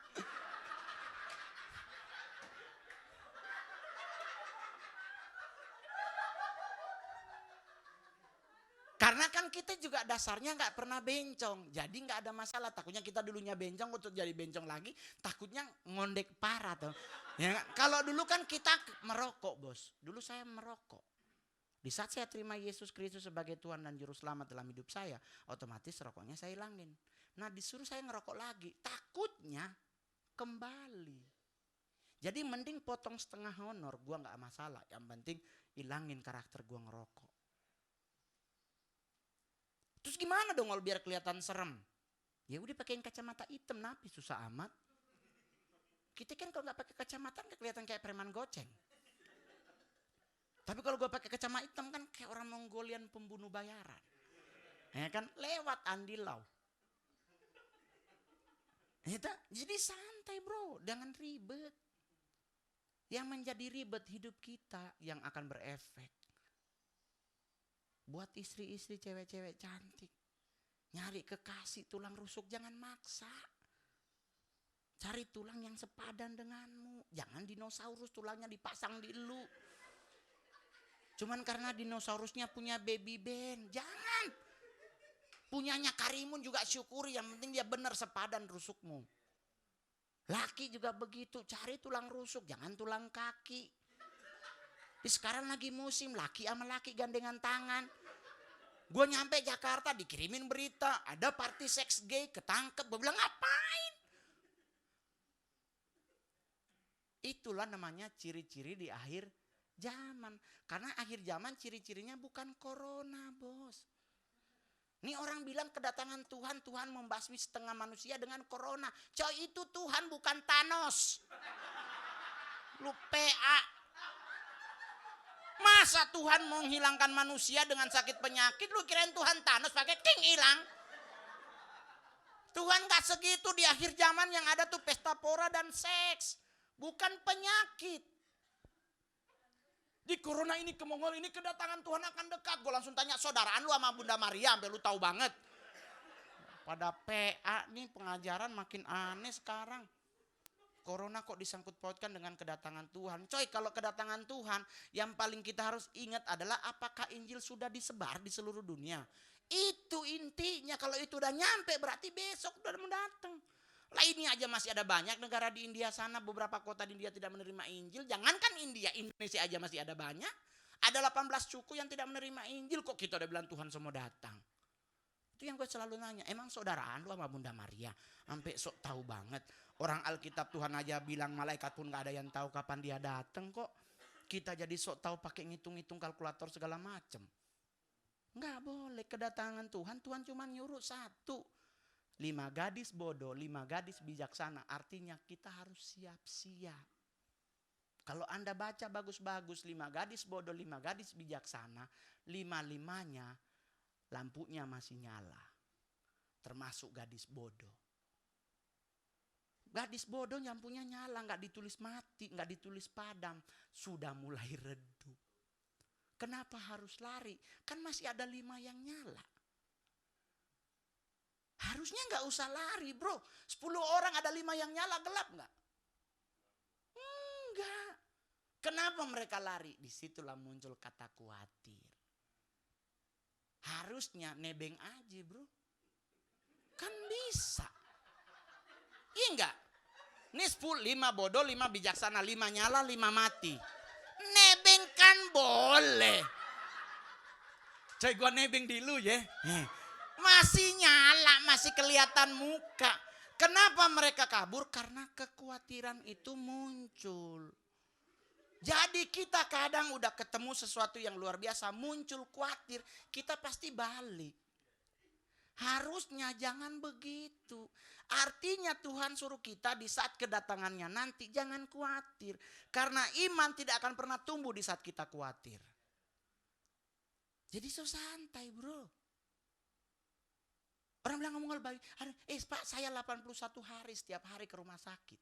Karena kan kita juga dasarnya nggak pernah bencong, jadi nggak ada masalah. Takutnya kita dulunya bencong untuk jadi bencong lagi, takutnya ngondek parah tuh. Ya, kalau dulu kan kita merokok, bos. Dulu saya merokok. Di saat saya terima Yesus Kristus sebagai Tuhan dan Juru Selamat dalam hidup saya, otomatis rokoknya saya hilangin. Nah disuruh saya ngerokok lagi, takutnya kembali. Jadi mending potong setengah honor, gua nggak masalah. Yang penting hilangin karakter gua ngerokok. Terus gimana dong kalau biar kelihatan serem? Ya udah pakein kacamata hitam, napi susah amat. Kita kan kalau nggak pakai kacamata nggak kelihatan kayak preman goceng. Tapi kalau gue pakai kacamata hitam kan kayak orang Mongolian pembunuh bayaran. Ya kan lewat Andilau. Jadi santai, bro, jangan ribet. Yang menjadi ribet hidup kita yang akan berefek. Buat istri-istri cewek-cewek cantik. Nyari kekasih tulang rusuk jangan maksa. Cari tulang yang sepadan denganmu. Jangan dinosaurus tulangnya dipasang di elu. Cuman karena dinosaurusnya punya baby band. Jangan. Punyanya Karimun juga syukuri. Yang penting dia benar sepadan rusukmu. Laki juga begitu. Cari tulang rusuk. Jangan tulang kaki. Sekarang lagi musim laki sama laki gandengan tangan. Gue nyampe Jakarta dikirimin berita ada party seks gay ketangkep. Gue bilang ngapain? Itulah namanya ciri-ciri di akhir zaman. Karena akhir zaman ciri-cirinya bukan corona, bos. Ini orang bilang kedatangan Tuhan membasmi setengah manusia dengan corona. Coy itu Tuhan bukan Thanos. Lu PA. Masa Tuhan mau menghilangkan manusia dengan sakit penyakit? Lu kirain Tuhan Thanos pakai ting hilang? Tuhan gak segitu. Di akhir zaman yang ada tuh pesta pora dan seks. Bukan penyakit. Di corona ini ke Mongol ini kedatangan Tuhan akan dekat. Gue langsung tanya saudaraan lu sama Bunda Maria. Sampai lu tahu banget. Pada PA nih pengajaran makin aneh sekarang. Corona kok disangkut pautkan dengan kedatangan Tuhan. Coy, kalau kedatangan Tuhan yang paling kita harus ingat adalah apakah Injil sudah disebar di seluruh dunia. Itu intinya. Kalau itu udah nyampe berarti besok udah mau datang. Lah ini aja masih ada banyak negara di India sana. Beberapa kota di India tidak menerima Injil. Jangankan India, Indonesia aja masih ada banyak. Ada 18 suku yang tidak menerima Injil. Kok kita udah bilang Tuhan semua datang. Itu yang gue selalu nanya, emang saudaraan lu sama Bunda Maria? Sampai sok tahu banget. Orang Alkitab Tuhan aja bilang malaikat pun gak ada yang tahu kapan dia datang kok. Kita jadi sok tahu pakai ngitung-ngitung kalkulator segala macem. Nggak boleh, kedatangan Tuhan, Tuhan cuma nyuruh satu. 5 gadis bodoh, 5 gadis bijaksana. Artinya kita harus siap-siap. Kalau Anda baca bagus-bagus, 5 gadis bodoh, 5 gadis bijaksana, 5-5-nya lampunya masih nyala. Termasuk gadis bodoh. Gadis bodoh lampunya nyala, nggak ditulis mati, nggak ditulis padam. Sudah mulai redup. Kenapa harus lari? Kan masih ada 5 yang nyala. Harusnya nggak usah lari bro. 10 orang ada 5 yang nyala, gelap nggak? Enggak. Kenapa mereka lari? Disitulah muncul kata khawatir. Harusnya nebeng aja bro. Kan bisa. Iya enggak? Ini 5 bodoh, 5 bijaksana, 5 nyala, 5 mati. Nebeng kan boleh. Coy gua nebeng dulu ya. Masih nyala, masih kelihatan muka. Kenapa mereka kabur? Karena kekhawatiran itu muncul. Jadi kita kadang udah ketemu sesuatu yang luar biasa, muncul khawatir, kita pasti balik. Harusnya jangan begitu. Artinya Tuhan suruh kita di saat kedatangannya nanti jangan khawatir. Karena iman tidak akan pernah tumbuh di saat kita khawatir. Jadi so santai bro. Orang bilang ngomong baik, Pak saya 81 hari setiap hari ke rumah sakit.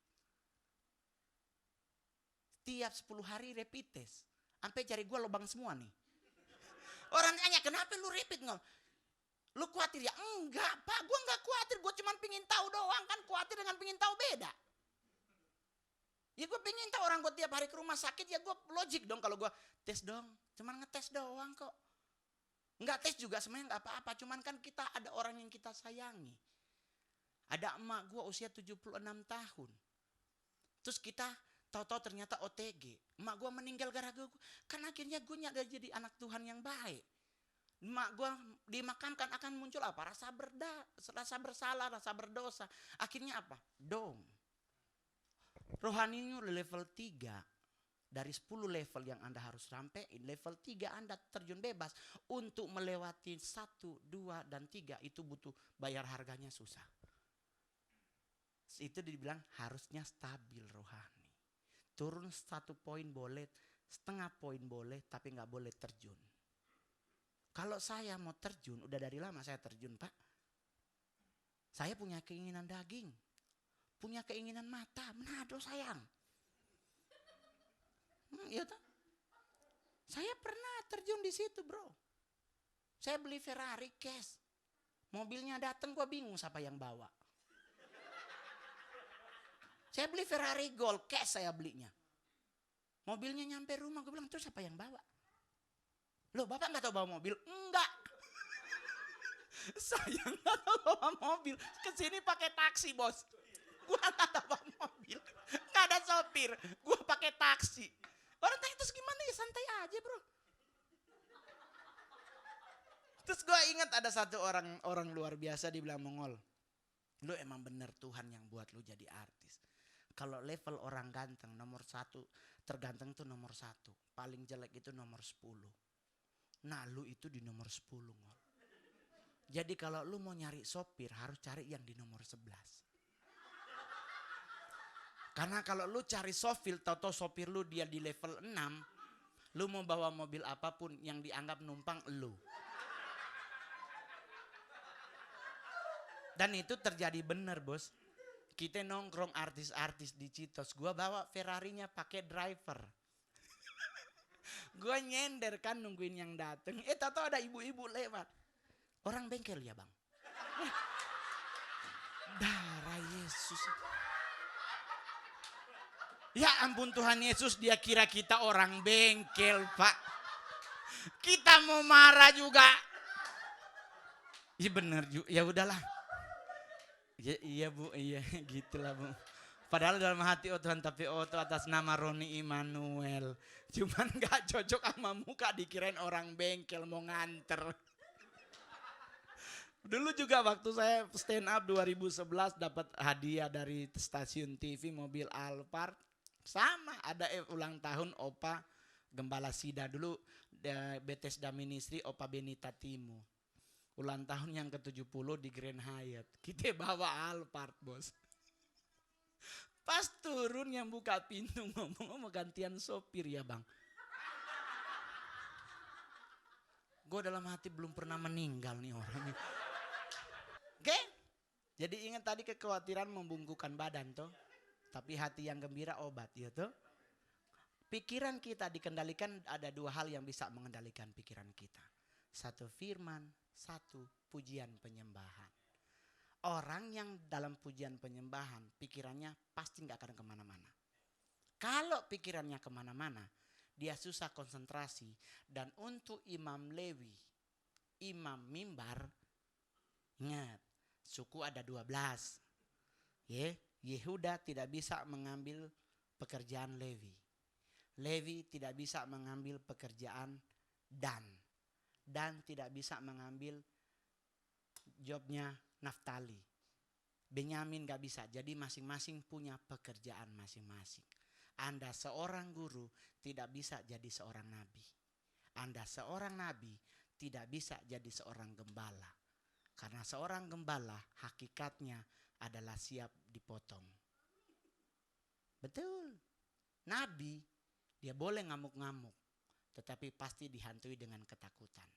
Tiap 10 hari rapid test. Sampai jari gue lubang semua nih. Orang tanya kenapa lu rapid ngomong? Lu khawatir ya? Enggak pak, gue enggak khawatir. Gue cuma pingin tahu doang. Kan khawatir dengan pingin tahu beda. Ya gue pingin tahu, orang gue tiap hari ke rumah sakit. Ya gue logik dong kalau gue tes dong. Cuman ngetes doang kok. Enggak tes juga sebenarnya enggak apa-apa. Cuman kan kita ada orang yang kita sayangi. Ada emak gue usia 76 tahun. Terus kita tahu-tahu ternyata OTG. Emak gue meninggal gara-gara gue. Kan akhirnya gue nyadar jadi anak Tuhan yang baik. Emak gue dimakamkan akan muncul apa? Rasa bersalah, rasa berdosa. Akhirnya apa? Dom. Rohaninya level 3. Dari 10 level yang Anda harus sampai, level 3 Anda terjun bebas. Untuk melewati 1, 2, dan 3 itu butuh bayar harganya susah. Itu dibilang harusnya stabil rohani. Turun 1 poin boleh, setengah poin boleh, tapi nggak boleh terjun. Kalau saya mau terjun, udah dari lama saya terjun pak. Saya punya keinginan daging. Punya keinginan mata. Menado sayang. Iya toh? Saya pernah terjun di situ bro. Saya beli Ferrari cash. Mobilnya datang gua bingung siapa yang bawa. Saya beli Ferrari Gold cash saya belinya. Mobilnya nyampe rumah gue bilang terus siapa yang bawa? Loh bapak gak tahu bawa mobil? Enggak. Saya gak tahu bawa mobil. Kesini pakai taksi bos. Gua gak tahu bawa mobil. Gak ada sopir. Gua pakai taksi. Orang tanya terus gimana ya, santai aja bro. Terus gue ingat ada satu orang luar biasa dibilang Mongol. Lu emang bener Tuhan yang buat lu jadi artis. Kalau level orang ganteng nomor 1, terganteng tuh nomor 1. Paling jelek itu nomor 10. Nah lu itu di nomor 10 ngol. Jadi kalau lu mau nyari sopir harus cari yang di nomor 11. Karena kalau lu cari sopir, tau-tau sopir lu dia di level 6. Lu mau bawa mobil apapun yang dianggap numpang lu. Dan itu terjadi bener bos. Kita nongkrong artis-artis di Citos. Gua bawa Ferrarinya pakai driver. Gua nyender kan nungguin yang dateng. Tau-tau ada ibu-ibu lewat. Orang bengkel ya bang. Darah Yesus. Ya ampun Tuhan Yesus, dia kira kita orang bengkel pak. Kita mau marah juga. Iya bener juga, ya udahlah. Ya, iya bu, iya gitulah bu. Padahal dalam hati oh Tuhan, tapi oh Tuhan atas nama Roni Immanuel. Cuman gak cocok sama muka, dikirain orang bengkel mau nganter. Dulu juga waktu saya stand up 2011 dapat hadiah dari stasiun TV mobil Alphard. Sama ada ulang tahun Opa Gembala Sida dulu Bethesda Ministry Opa Benita Timo. Ulang tahun yang ke-70 di Grand Hyatt. Kita bawa Alphard, Bos. Pas turun yang buka pintu ngomong gantian sopir ya, Bang. Gue dalam hati belum pernah meninggal nih orang. Oke? Jadi ingat tadi kekhawatiran membungkukan badan tuh. Tapi hati yang gembira obat ya tuh. Pikiran kita dikendalikan, ada dua hal yang bisa mengendalikan pikiran kita. Satu firman, satu pujian penyembahan. Orang yang dalam pujian penyembahan pikirannya pasti gak akan kemana-mana. Kalau pikirannya kemana-mana, dia susah konsentrasi. Dan untuk Imam Lewi, Imam Mimbar, ingat suku ada 12. Yehuda tidak bisa mengambil pekerjaan Lewi. Lewi tidak bisa mengambil pekerjaan Dan. Dan tidak bisa mengambil jobnya Naftali. Benyamin gak bisa. Jadi masing-masing punya pekerjaan masing-masing. Anda seorang guru tidak bisa jadi seorang nabi. Anda seorang nabi tidak bisa jadi seorang gembala. Karena seorang gembala hakikatnya adalah siap dipotong. Betul. Nabi dia boleh ngamuk-ngamuk, tetapi pasti dihantui dengan ketakutan.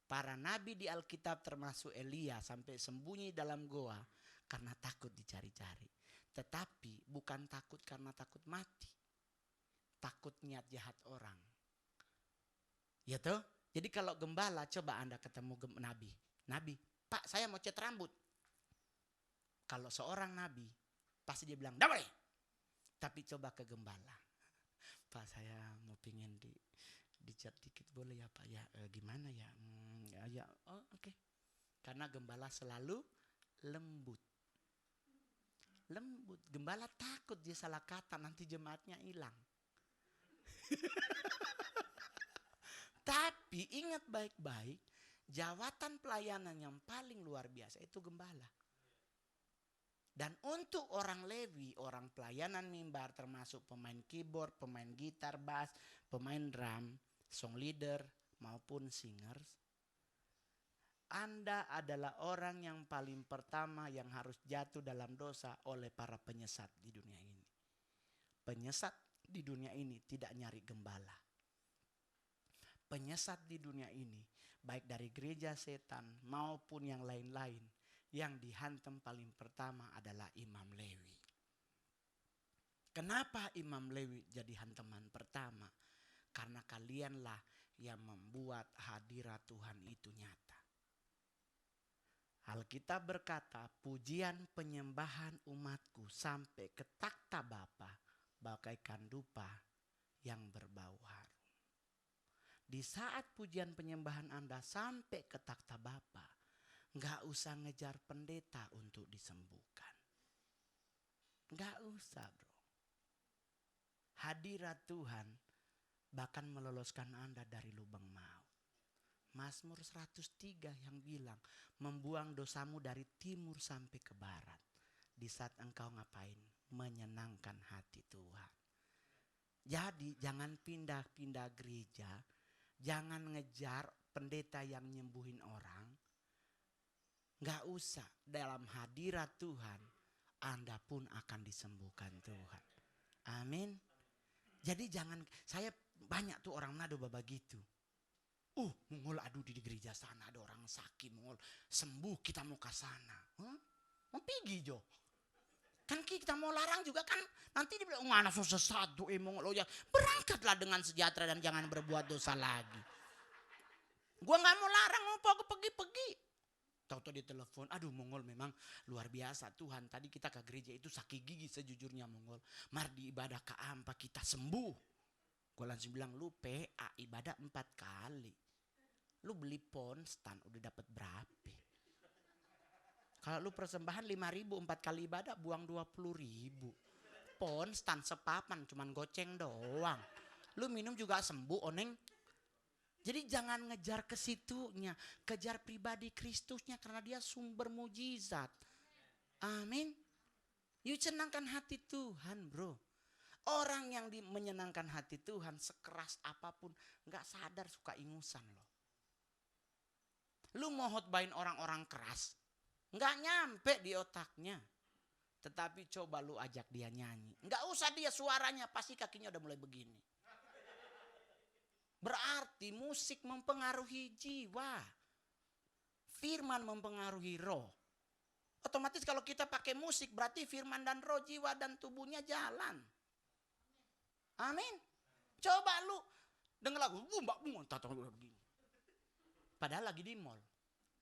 Para nabi di Alkitab termasuk Elia sampai sembunyi dalam goa karena takut dicari-cari. Tetapi bukan takut karena takut mati. Takut niat jahat orang. Ya toh? Jadi kalau gembala coba Anda ketemu nabi. Nabi, Pak saya mau cat rambut. Kalau seorang nabi pasti dia bilang, "Nggak boleh." Tapi coba ke gembala. Pak saya mau pingin dicat dikit boleh ya Pak ya? Gimana ya? Oke. Karena gembala selalu lembut. Lembut. Gembala takut dia salah kata nanti jemaatnya hilang. Tapi ingat baik-baik, jawatan pelayanan yang paling luar biasa itu gembala. Dan untuk orang Lewi, orang pelayanan mimbar termasuk pemain keyboard, pemain gitar, bass, pemain drum, song leader maupun singers. Anda adalah orang yang paling pertama yang harus jatuh dalam dosa oleh para penyesat di dunia ini. Penyesat di dunia ini tidak nyari gembala. Penyesat di dunia ini baik dari gereja setan maupun yang lain-lain, yang dihantam paling pertama adalah Imam Lewi. Kenapa Imam Lewi jadi hantaman pertama? Karena kalianlah yang membuat hadirat Tuhan itu nyata. Alkitab berkata, pujian penyembahan umatku sampai ke takhta Bapa bagaikan dupa yang berbau harum. Di saat pujian penyembahan Anda sampai ke takhta Bapa, nggak usah ngejar pendeta untuk disembuhkan. Nggak usah bro. Hadirat Tuhan bahkan meloloskan Anda dari lubang maut. Mazmur 103 yang bilang membuang dosamu dari timur sampai ke barat. Di saat engkau ngapain? Menyenangkan hati Tuhan. Jadi jangan pindah-pindah gereja. Jangan ngejar pendeta yang nyembuhin orang. Gak usah, dalam hadirat Tuhan Anda pun akan disembuhkan Tuhan. Amin. Jadi jangan, saya banyak tuh orang nado begitu. Mongol aduh di gereja sana ada orang sakit, mongol sembuh kita mau ke sana. Mau pergi jo. Kan kita mau larang juga kan nanti dibilang mana sesat tuh mongol ya. Berangkatlah dengan sejahtera dan jangan berbuat dosa lagi. Gua nggak mau larang mau pergi. Tahu-tahu dia telepon, aduh mongol memang luar biasa Tuhan. Tadi kita ke gereja itu sakit gigi sejujurnya mongol. Mar di ibadah ke ampa kita sembuh. Gue langsung bilang lu PA ibadah 4 kali. Lu beli ponstan udah dapat berapa? Kalau lu persembahan 5.000 4 kali ibadah buang 20.000. Ponstan sepapan cuman goceng doang. Lu minum juga sembuh oneng. Jadi jangan ngejar ke situnya, kejar pribadi Kristusnya karena dia sumber mujizat. Amin. Yuk senangkan hati Tuhan, bro. Orang yang menyenangkan hati Tuhan sekeras apapun nggak sadar suka ingusan loh. Lu mau hotbain orang-orang keras, nggak nyampe di otaknya. Tetapi coba lu ajak dia nyanyi, nggak usah dia suaranya, pasti kakinya udah mulai begini. Berarti musik mempengaruhi jiwa, firman mempengaruhi roh. Otomatis kalau kita pakai musik berarti firman dan roh, jiwa dan tubuhnya jalan. Amin. Coba lu denger lagu, begini. Padahal lagi di mall.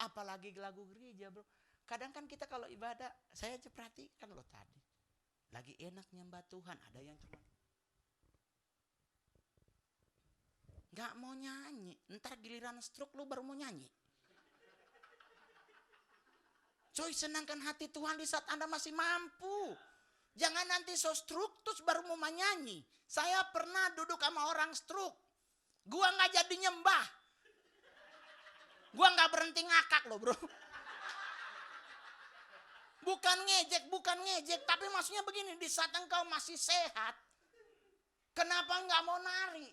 Apalagi lagu gereja, bro. Kadang kan kita kalau ibadah, saya aja perhatikan lo tadi. Lagi enak nyembah Tuhan, ada yang cuma nggak mau nyanyi. Ntar giliran stroke lu baru mau nyanyi. Coy, senangkan hati Tuhan di saat Anda masih mampu. Jangan nanti so stroke terus baru mau nyanyi. Saya pernah duduk sama orang stroke. Gua nggak jadi nyembah. Gua nggak berhenti ngakak loh, bro. Bukan ngejek, tapi maksudnya begini, di saat engkau masih sehat, kenapa nggak mau nari?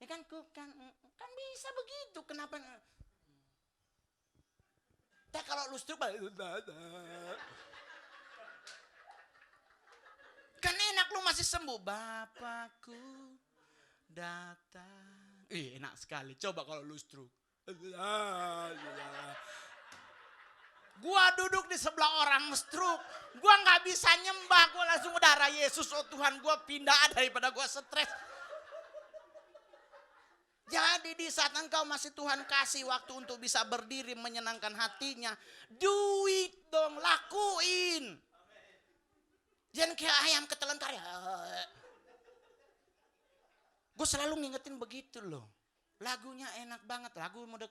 Ya kan bisa begitu, kenapa? Kalau lu stroke, kan enak lu masih sembuh. Bapakku datang. Enak sekali. Coba kalau lu stroke. Gua duduk di sebelah orang stroke. Gua nggak bisa nyembah. Gua langsung darah Yesus. Oh Tuhan, gua pindah daripada gua stres. Jadi di saat engkau masih Tuhan kasih waktu untuk bisa berdiri menyenangkan hatinya, do it dong, lakuin. Jangan kayak ayam ketelan karya. Gue selalu ngingetin begitu loh. Lagunya enak banget. Lagu mau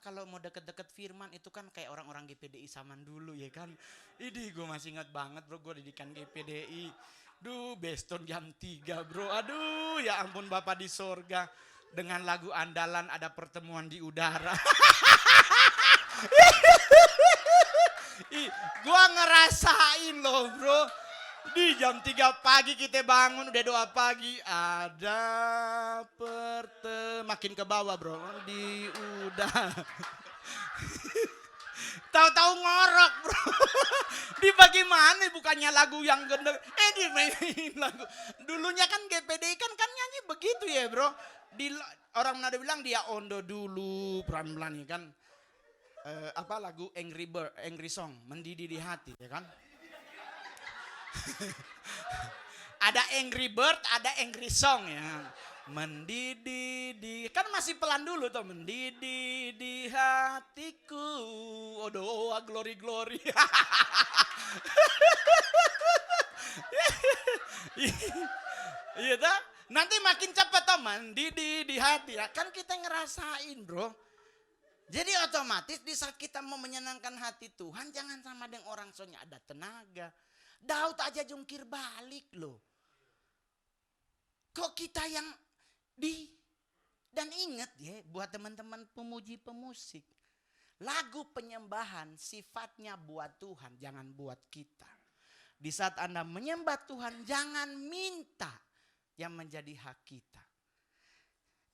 kalau mau deket-deket firman itu kan kayak orang-orang GPDI zaman dulu ya kan. Idih, gue masih ingat banget bro, gue didikan GPDI. Duh, Beston jam 3 bro. Aduh, ya ampun Bapa di sorga. Dengan lagu andalan ada pertemuan di udara. Gua ngerasain loh bro. Di jam 3 pagi kita bangun udah doa pagi. Ada makin ke bawah bro. Di udara. Tahu-tahu ngorok bro. Di bagaimana bukannya lagu yang gendeng. Dimainin lagu. Dulunya kan GPDI kan nyanyi begitu ya bro. Orang Manado bilang dia ondo dulu pelan-pelan ya kan. Lagu Angry Song, mendidih di hati ya kan. Ada Angry Bird, ada Angry Song ya. Mendidih di, kan masih pelan dulu tuh, mendidih di hatiku. Odoh, glory glory. Iya tuh. Nanti makin cepat tuh mendidih di hati ya. Kan kita ngerasain bro. Jadi otomatis di saat kita mau menyenangkan hati Tuhan, jangan sama dengan orang soalnya ada tenaga. Daud aja jungkir balik loh. Kok kita yang dan ingat ya buat teman-teman pemuji pemusik. Lagu penyembahan sifatnya buat Tuhan, jangan buat kita. Di saat Anda menyembah Tuhan, jangan minta yang menjadi hak kita.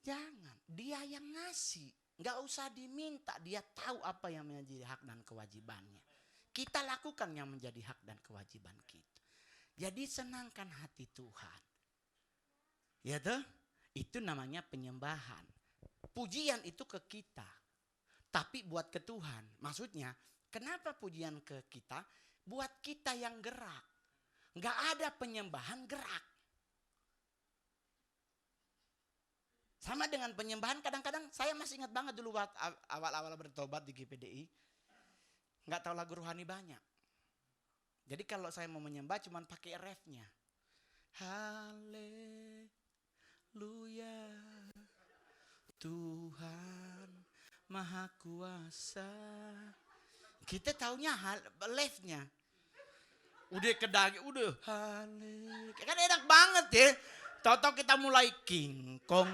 Jangan, dia yang ngasih. Nggak usah diminta, dia tahu apa yang menjadi hak dan kewajibannya. Kita lakukan yang menjadi hak dan kewajiban kita. Jadi senangkan hati Tuhan. Ya tuh, itu namanya penyembahan. Pujian itu ke kita, tapi buat ke Tuhan. Maksudnya, kenapa pujian ke kita? Buat kita yang gerak. Nggak ada penyembahan gerak. Sama dengan penyembahan, kadang-kadang saya masih ingat banget dulu awal-awal bertobat di GPDI. Nggak tahu lagu rohani banyak. Jadi kalau saya mau menyembah cuman pakai refnya. Haleluya, Tuhan Maha Kuasa. Kita taunya refnya. Udah kedagi, udah haleluya. Kan enak banget ya. Tahu-tahu kita mulai King Kong.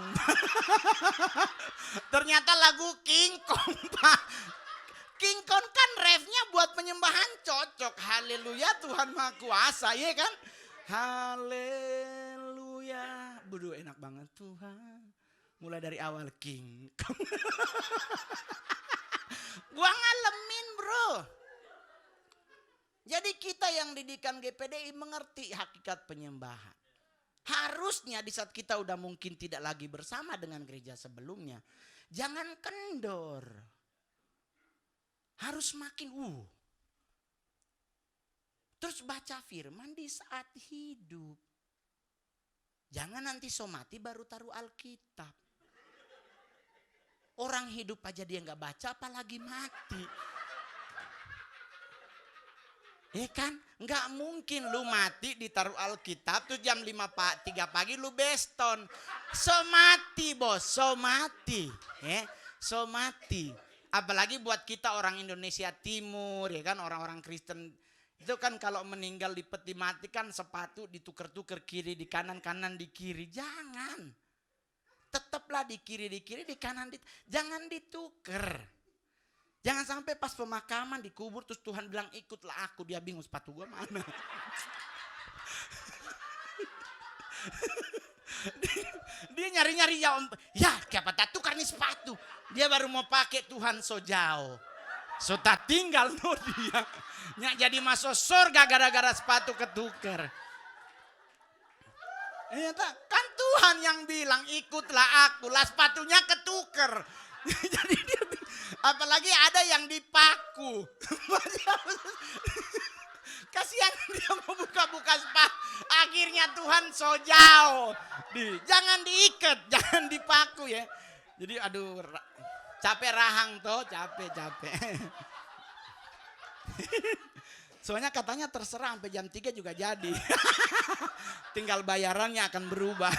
Ternyata lagu King Kong, Pak. King Kong kan refnya buat penyembahan cocok. Haleluya, Tuhan Maha Kuasa, ya kan? Haleluya. Bodoh enak banget Tuhan. Mulai dari awal King Kong. Gua ngalamin, bro. Jadi kita yang didikan GPDI mengerti hakikat penyembahan. Harusnya di saat kita udah mungkin tidak lagi bersama dengan gereja sebelumnya, jangan kendor. Harus makin Terus baca firman di saat hidup. Jangan nanti somati baru taruh Alkitab. Orang hidup aja dia nggak baca apalagi mati. Ya kan? Nggak mungkin lu mati ditaruh Alkitab tuh jam 3 pagi lu beston. Somati bos, somati. Somati. Apalagi buat kita orang Indonesia Timur, ya kan, orang-orang Kristen. Itu kan kalau meninggal di peti mati kan sepatu ditukar-tukar kiri di kanan, kanan di kiri. Jangan. Tetaplah di kiri, di kanan, jangan ditukar. Jangan sampai pas pemakaman dikubur terus Tuhan bilang ikutlah aku. Dia bingung sepatu gua mana. Dia nyari-nyari ya siapa tak tukar nih sepatu. Dia baru mau pakai Tuhan so jauh. So tak tinggal no dia. Nyak jadi masuk surga gara-gara sepatu ketuker. Kan Tuhan yang bilang ikutlah aku, lah sepatunya ketuker. Jadi dia, apalagi ada yang dipaku. Kasihan dia mau buka-buka sepatu. Akhirnya Tuhan so jauh. Jangan diikat, jangan dipaku ya. Jadi aduh capek rahang toh, capek. Soalnya katanya terserah sampai jam 3 juga jadi. Tinggal bayarannya akan berubah.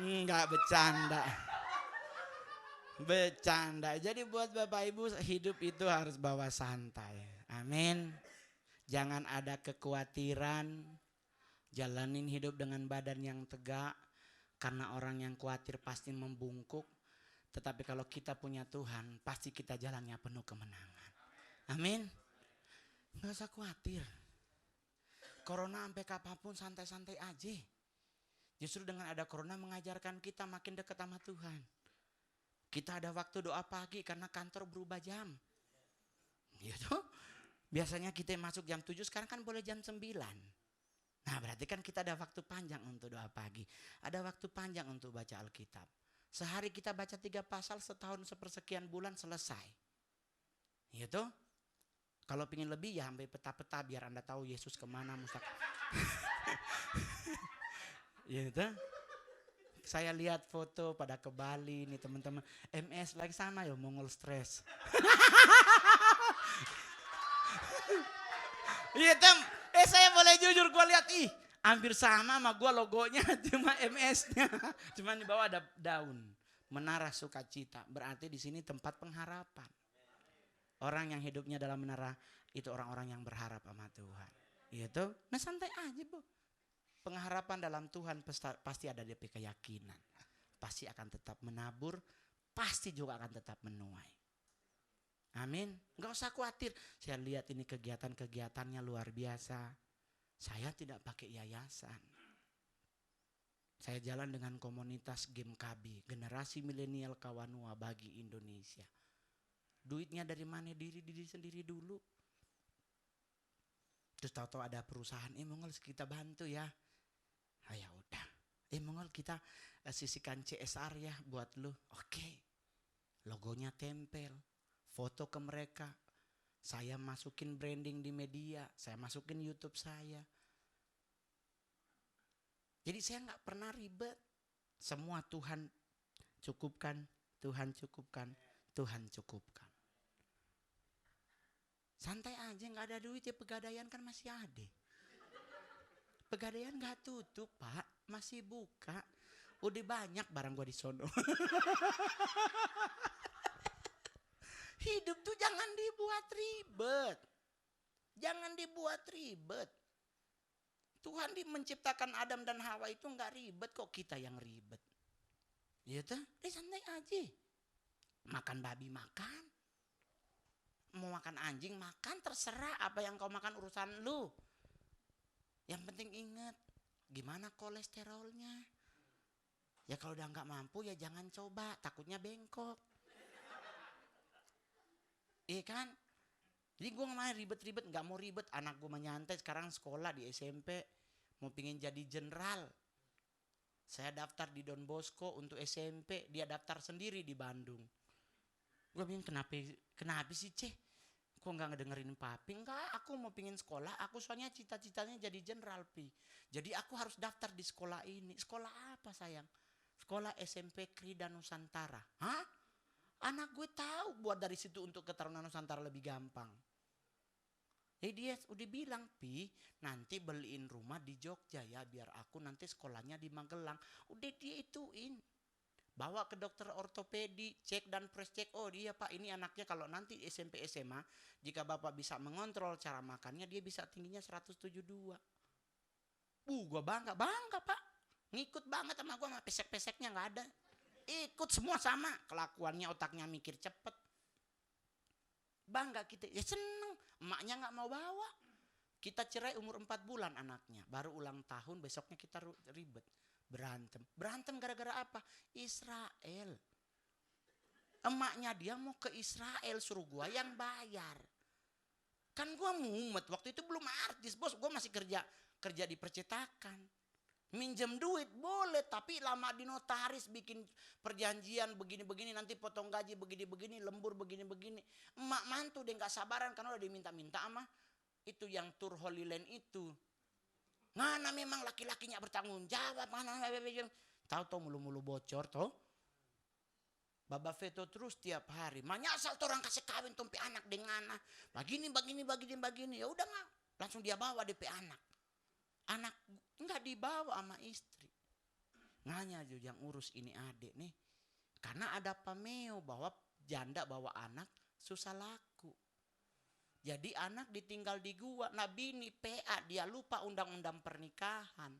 Enggak bercanda. Jadi buat Bapak Ibu hidup itu harus bawa santai. Amin. Jangan ada kekhawatiran. Jalanin hidup dengan badan yang tegak. Karena orang yang khawatir pasti membungkuk. Tetapi kalau kita punya Tuhan, pasti kita jalannya penuh kemenangan. Amin. Gak usah khawatir. Corona sampai kapanpun santai-santai aja. Justru dengan ada corona mengajarkan kita makin dekat sama Tuhan. Kita ada waktu doa pagi karena kantor berubah jam. Gitu. Biasanya kita masuk jam 7, sekarang kan boleh jam 9. Nah berarti kan kita ada waktu panjang untuk doa pagi. Ada waktu panjang untuk baca Alkitab. Sehari kita baca 3 pasal, setahun sepersekian bulan selesai. Gitu. Kalau pingin lebih ya sampai peta-peta biar Anda tahu Yesus kemana gitu. Saya lihat foto pada ke Bali nih teman-teman. MS lagi sana ya Mongol stres. Gitu. Saya boleh jujur gue lihat hampir sama gue logonya cuma MS-nya. Cuma di bawah ada daun. Menara Sukacita. Berarti di sini tempat pengharapan. Orang yang hidupnya dalam menara itu orang-orang yang berharap sama Tuhan. Gitu. Nah santai aja Bu. Pengharapan dalam Tuhan pasti ada DP keyakinan. Pasti akan tetap menabur. Pasti juga akan tetap menuai. Amin. Gak usah khawatir. Saya lihat ini kegiatan-kegiatannya luar biasa. Saya tidak pakai yayasan. Saya jalan dengan komunitas GEMKABI. Generasi milenial Kawanua bagi Indonesia. Duitnya dari mana? Diri sendiri dulu. Terus tahu-tahu ada perusahaan, Mongol kita bantu ya. Ya udah. Mongol kita sisihkan CSR ya buat lu. Oke. Logonya tempel. Foto ke mereka. Saya masukin branding di media. Saya masukin YouTube saya. Jadi saya nggak pernah ribet. Semua Tuhan cukupkan. Tuhan cukupkan. Tuhan cukupkan. Santai aja, nggak ada duit ya, pegadaian kan masih ada. Pegadaian nggak tutup Pak, masih buka. Udah banyak barang gua di sono. Hidup tuh jangan dibuat ribet. Jangan dibuat ribet. Tuhan menciptakan Adam dan Hawa itu nggak ribet, kok kita yang ribet. Iya tuh, santai aja. Makan babi makan. Mau makan anjing makan, terserah apa yang kau makan urusan lu. Yang penting ingat, gimana kolesterolnya. Ya kalau udah nggak mampu ya jangan coba, takutnya bengkok. Iya kan? Jadi gue kemarin ribet-ribet, nggak mau ribet. Anak gue menyantai sekarang sekolah di SMP, mau pingin jadi jenderal. Saya daftar di Don Bosco untuk SMP, dia daftar sendiri di Bandung. Gue bilang kenapa sih Ceh? Kok nggak ngedengerin papi? Enggak, aku mau pingin sekolah. Aku soalnya cita-citanya jadi jenderal pi. Jadi aku harus daftar di sekolah ini. Sekolah apa sayang? Sekolah SMP Krida Nusantara. Hah? Anak gue tahu buat dari situ untuk keturunan Nusantara lebih gampang. Dia udah bilang, Pi, nanti beliin rumah di Jogja ya, biar aku nanti sekolahnya di Magelang. Udah dia ituin. Bawa ke dokter ortopedi, cek dan press cek. Oh dia Pak, ini anaknya kalau nanti SMP SMA, jika Bapak bisa mengontrol cara makannya, dia bisa tingginya 172. Gua bangga Pak. Ngikut banget sama gua, sama pesek-peseknya nggak ada. Ikut semua sama, kelakuannya otaknya mikir cepet. Bangga kita, ya seneng. Emaknya nggak mau bawa. Kita cerai umur 4 bulan anaknya, baru ulang tahun besoknya kita ribet. Berantem gara-gara apa? Israel. Emaknya dia mau ke Israel, suruh gua yang bayar. Kan gua mumet, waktu itu belum artis bos, gua masih kerja di percetakan. Minjem duit boleh, tapi lama di notaris, bikin perjanjian begini-begini, nanti potong gaji begini-begini, lembur begini-begini. Emak mantu dia nggak sabaran karena udah diminta-minta sama itu yang tur Holy Land itu. Mana memang laki-lakinya bertanggung jawab, mana tahu mulu-mulu bocor toh. Baba veto terus tiap hari. Makanya asal orang kasih kawin tompi anak dengan begini. Ya udah nggak, langsung dia bawa DP anak. Anak nggak dibawa sama istri. Nganya yang urus ini adik nih. Karena ada pameo bahwa janda bawa anak susah laku. Jadi anak ditinggal di gua, nah bini PA dia lupa undang-undang pernikahan.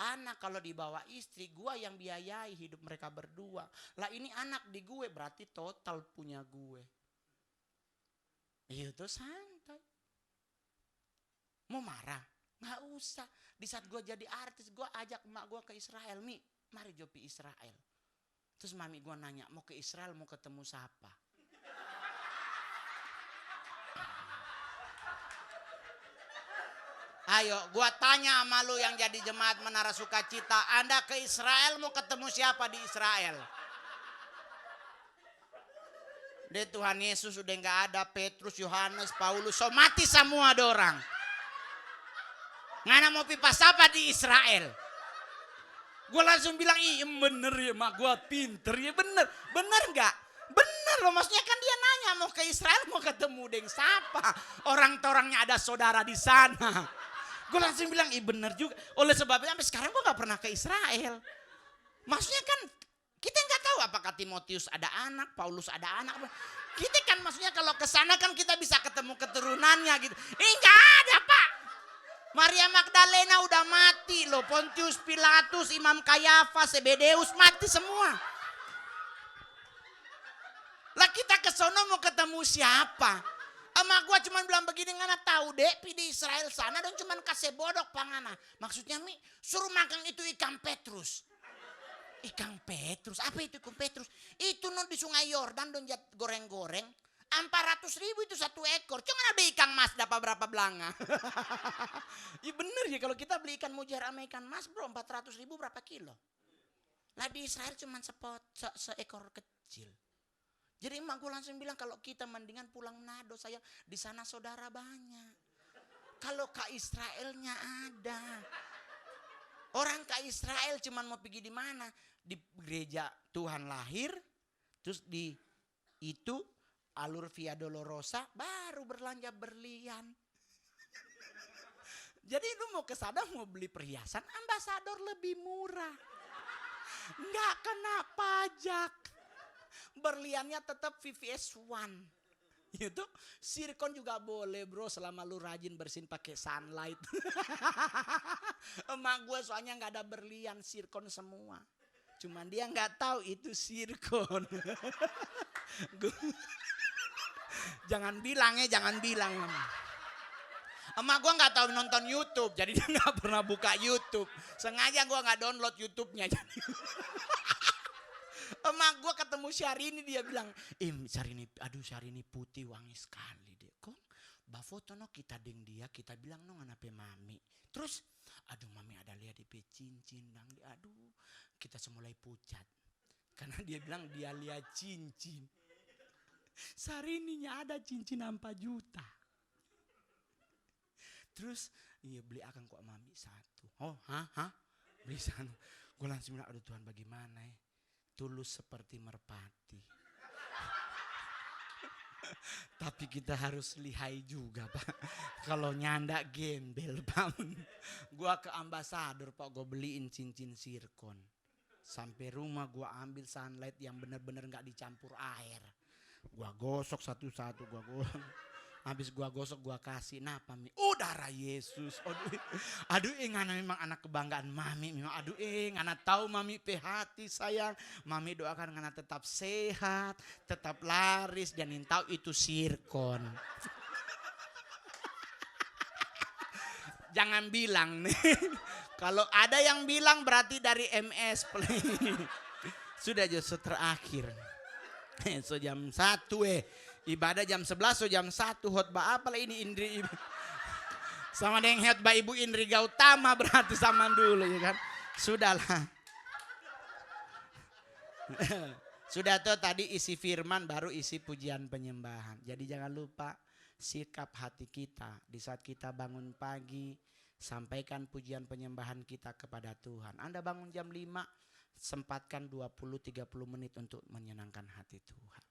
Anak kalau dibawa istri, gua yang biayai hidup mereka berdua. Lah ini anak di gue, berarti total punya gue. Itu santai. Mau marah? Nggak usah. Di saat gua jadi artis, gua ajak emak gua ke Israel. Mari Jopi Israel. Terus mami gua nanya, mau ke Israel mau ketemu siapa? Ayo, gua tanya sama lu yang jadi jemaat Menara Sukacita, Anda ke Israel mau ketemu siapa di Israel? Deh Tuhan Yesus udah nggak ada, Petrus, Yohanes, Paulus, so mati semua dorang. Ngana mau pipas apa di Israel? Gue langsung bilang, iya bener ya mak, gue pinter ya bener nggak? Bener loh, maksudnya kan dia nanya mau ke Israel mau ketemu dengan siapa? Orang-orangnya ada saudara di sana. Gue langsung bilang, iya bener juga. Oleh sebabnya sampai sekarang gue gak pernah ke Israel. Maksudnya kan kita nggak tahu apakah Timotius ada anak, Paulus ada anak. Kita kan maksudnya kalau ke sana kan kita bisa ketemu keturunannya gitu. Nggak ada Pak. Maria Magdalena udah mati loh. Pontius Pilatus, Imam Kayafas, Zebedeus mati semua. Lah kita ke sono mau ketemu siapa? Emak gua cuma bilang begini, ngana tahu deh di Israel sana dan cuma kasih bodok pangana. Maksudnya suruh makan itu ikan Petrus. Ikan Petrus, apa itu ikan Petrus? Itu non di Sungai Yordan don goreng-goreng. 400.000 itu satu ekor. Cuma ada ikan mas dapat berapa belanga. Iya bener ya, kalau kita beli ikan mujair sama ikan mas bro 400.000 berapa kilo. Lah di Israel cuma seekor kecil. Jadi emak gue langsung bilang kalau kita mendingan pulang Manado sayang, di sana saudara banyak. Kalau ke Israelnya ada. Orang ke Israel cuma mau pergi di mana? Di gereja Tuhan lahir, terus di itu alur Via Dolorosa baru berlanja berlian. Jadi lu mau ke sana mau beli perhiasan ambasador lebih murah. Nggak kena pajak. Berliannya tetap VVS1. Itu sirkon juga boleh bro, selama lu rajin bersihin pakai sunlight. Emak gue soalnya nggak ada berlian, sirkon semua. Cuman dia nggak tahu itu sirkon. Jangan bilang ya, jangan bilang. Emak gue nggak tahu nonton YouTube, jadi dia nggak pernah buka YouTube. Sengaja gue nggak download YouTube-nya. Jadi emak gue ketemu Syahrini, dia bilang, Syahrini, aduh Syahrini putih wangi sekali dia. Kok bafoto no kita deng dia, kita bilang no nganape mami. Terus, aduh mami ada lihat di cincin dang, aduh kita semulai pucat. Karena dia bilang dia lihat cincin. Syahrini-nya ada cincin 4 juta. Terus, iya beli akan kok mami 1. Oh, hah? Beli 1. Gue langsung bilang, aduh Tuhan bagaimana ya. Tulus seperti merpati. Tapi kita harus lihai juga Pak. Kalau nyanda gembel Pak. Gua ke ambasador Pak, gue beliin cincin sirkon. Sampai rumah gua ambil sunlight yang benar-benar gak dicampur air. Gua gosok satu-satu, habis gua gosok gua kasih, nah mami, darah Yesus. Aduh ngana memang anak kebanggaan mami, memang aduh ngana tahu mami hati sayang. Mami doakan ngana tetap sehat, tetap laris, dan tahu itu sirkon. Jangan bilang nih. Kalau ada yang bilang berarti dari MS Play. Sudah justru terakhir. So jam 1 ibadah jam 11, so jam 1 khotbah apa lah ini Indri sama dengan khotbah Ibu Indri Gautama, berarti sama dulu ya kan. Sudahlah. Sudah tuh tadi isi firman, baru isi pujian penyembahan. Jadi jangan lupa sikap hati kita di saat kita bangun pagi, sampaikan pujian penyembahan kita kepada Tuhan. Anda bangun jam 5, sempatkan 20-30 menit untuk menyenangkan hati Tuhan.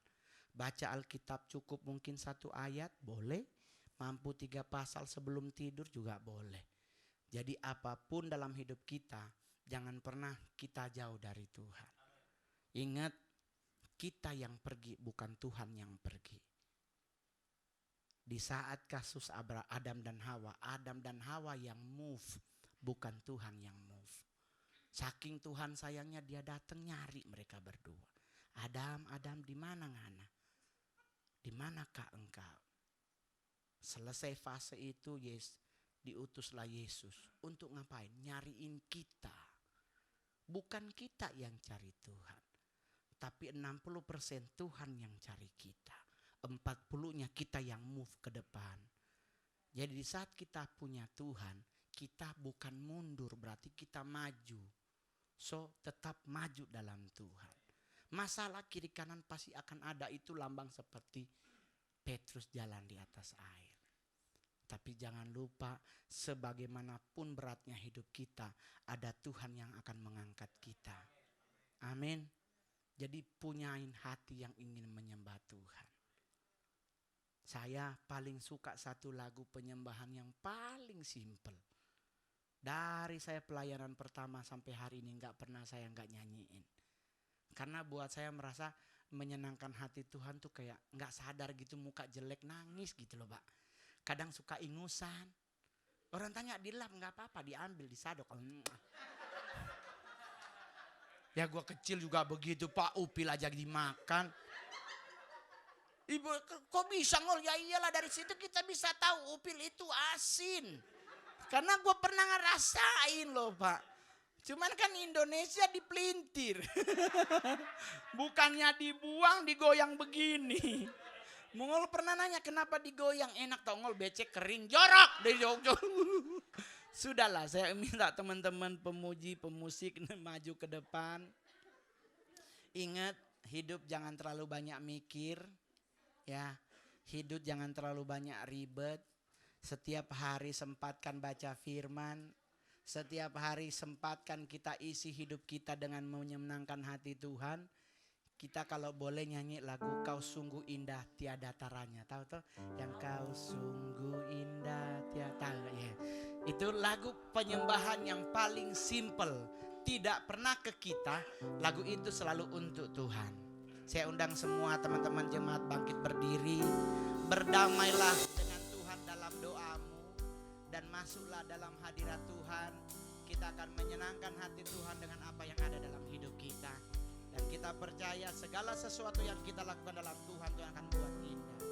Baca Alkitab cukup mungkin 1 ayat, boleh. Mampu 3 pasal sebelum tidur juga boleh. Jadi apapun dalam hidup kita, jangan pernah kita jauh dari Tuhan. Ingat, kita yang pergi, bukan Tuhan yang pergi. Di saat kasus Adam dan Hawa yang move, bukan Tuhan yang move. Saking Tuhan sayangnya, dia datang nyari mereka berdua. Adam, di mana ngana? Di manakah engkau? Selesai fase itu, diutuslah Yesus untuk ngapain? Nyariin kita. Bukan kita yang cari Tuhan, tapi 60% Tuhan yang cari kita. 40-nya kita yang move ke depan. Jadi di saat kita punya Tuhan, kita bukan mundur, berarti kita maju. So tetap maju dalam Tuhan. Masalah kiri kanan pasti akan ada, itu lambang seperti Petrus jalan di atas air. Tapi jangan lupa, sebagaimanapun beratnya hidup kita, ada Tuhan yang akan mengangkat kita. Amin. Jadi punyain hati yang ingin menyembah Tuhan. Saya paling suka satu lagu penyembahan yang paling simple. Dari saya pelayanan pertama sampai hari ini nggak pernah saya nggak nyanyiin. Karena buat saya merasa menyenangkan hati Tuhan tuh kayak nggak sadar gitu, muka jelek nangis gitu loh Pak. Kadang suka ingusan. Orang tanya dilap nggak apa-apa, diambil disadok. Ya gua kecil juga begitu Pak, upil aja dimakan. Ibu kok bisa ngol? Ya iyalah, dari situ kita bisa tahu upil itu asin. Karena gue pernah ngerasain loh Pak. Cuman kan Indonesia dipelintir. Bukannya dibuang, digoyang begini. Mongol pernah nanya kenapa digoyang, enak tau ngol, becek kering jorok dari jauh-jauh. Sudahlah, saya minta teman-teman pemuji, pemusik maju ke depan. Ingat, hidup jangan terlalu banyak mikir. Ya, hidup jangan terlalu banyak ribet. Setiap hari sempatkan baca firman. Setiap hari sempatkan kita isi hidup kita dengan menyenangkan hati Tuhan. Kita kalau boleh nyanyi lagu Kau Sungguh Indah Tiada Taranya. Tahu tuh? Yang Kau Sungguh Indah Tiada ya. Itu lagu penyembahan yang paling simple. Tidak pernah ke kita. Lagu itu selalu untuk Tuhan. Saya undang semua teman-teman jemaat bangkit berdiri. berdamailah dengan Tuhan dalam doamu dan masuklah dalam hadirat Tuhan. Kita akan menyenangkan hati Tuhan dengan apa yang ada dalam hidup kita. Dan kita percaya segala sesuatu yang kita lakukan dalam Tuhan, Tuhan akan buat indah.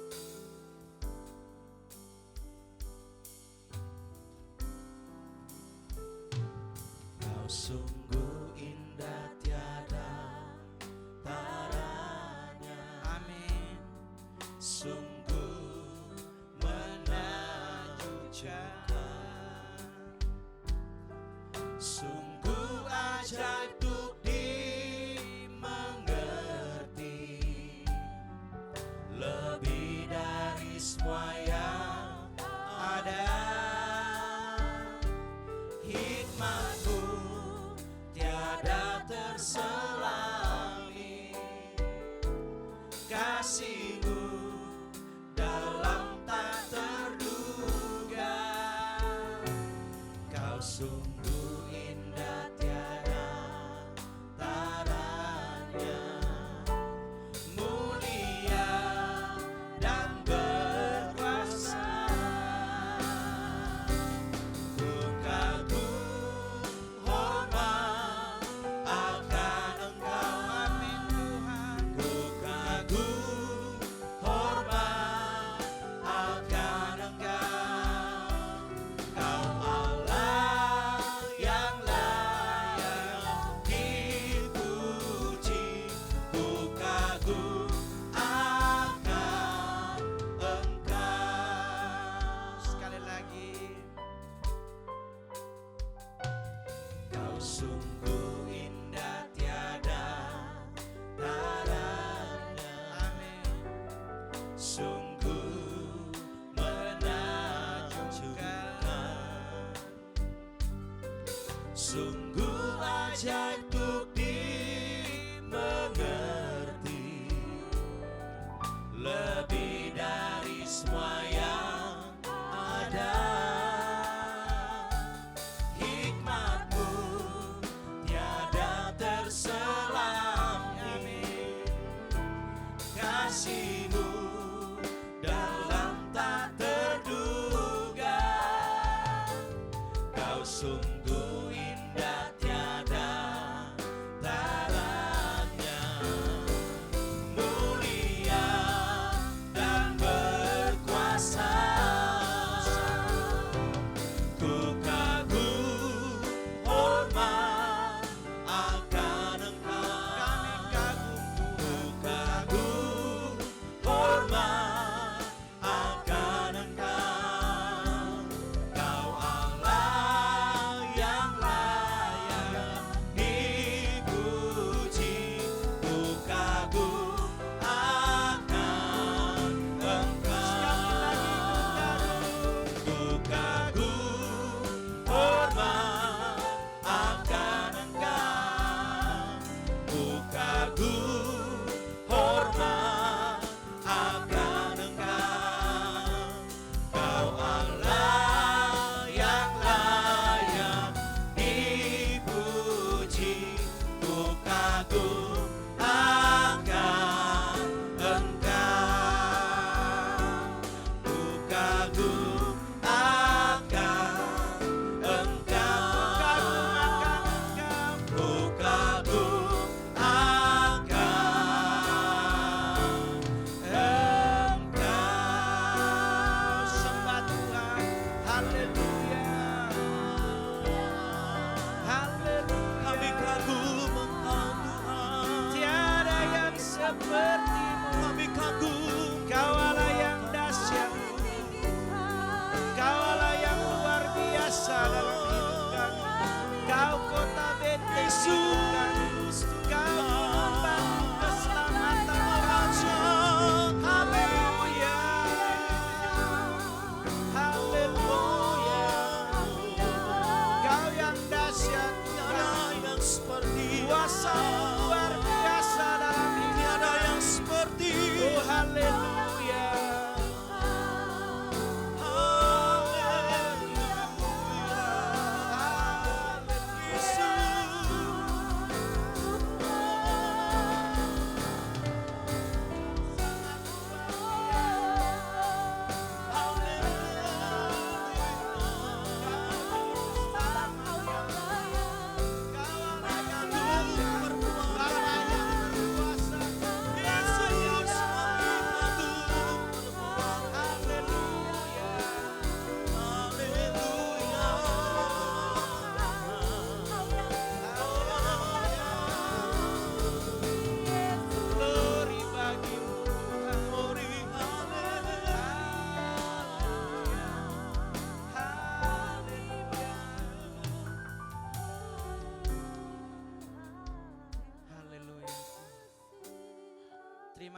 Kau sungguh indah tiada taranya. Amin. Sungguh menakjubkan. Sungguh ajaib untuk dimengerti. Lebih dari semua yang ada. Hikmatmu tiada terselami. Kasihmu dalam tak terduga. Kau sungguh indah tiada taranya. Mulia dan berkuasa. Ku kagum hormat akan Engkau. Amin Tuhan. Ku kagum hormat akan Engkau. Kau Allah yang layak dipuji. Ku kagum akan Engkau. Sekali lagi. Kau sungguh indah tiada taranya. Amin. Sungguh menakjubkan. Sungguh ajaib untuk dimengerti. Lebih dari semua yang ada. Hikmatmu tiada terselami. Kasihmu dalam tak terduga. Kau sungguh indah tiada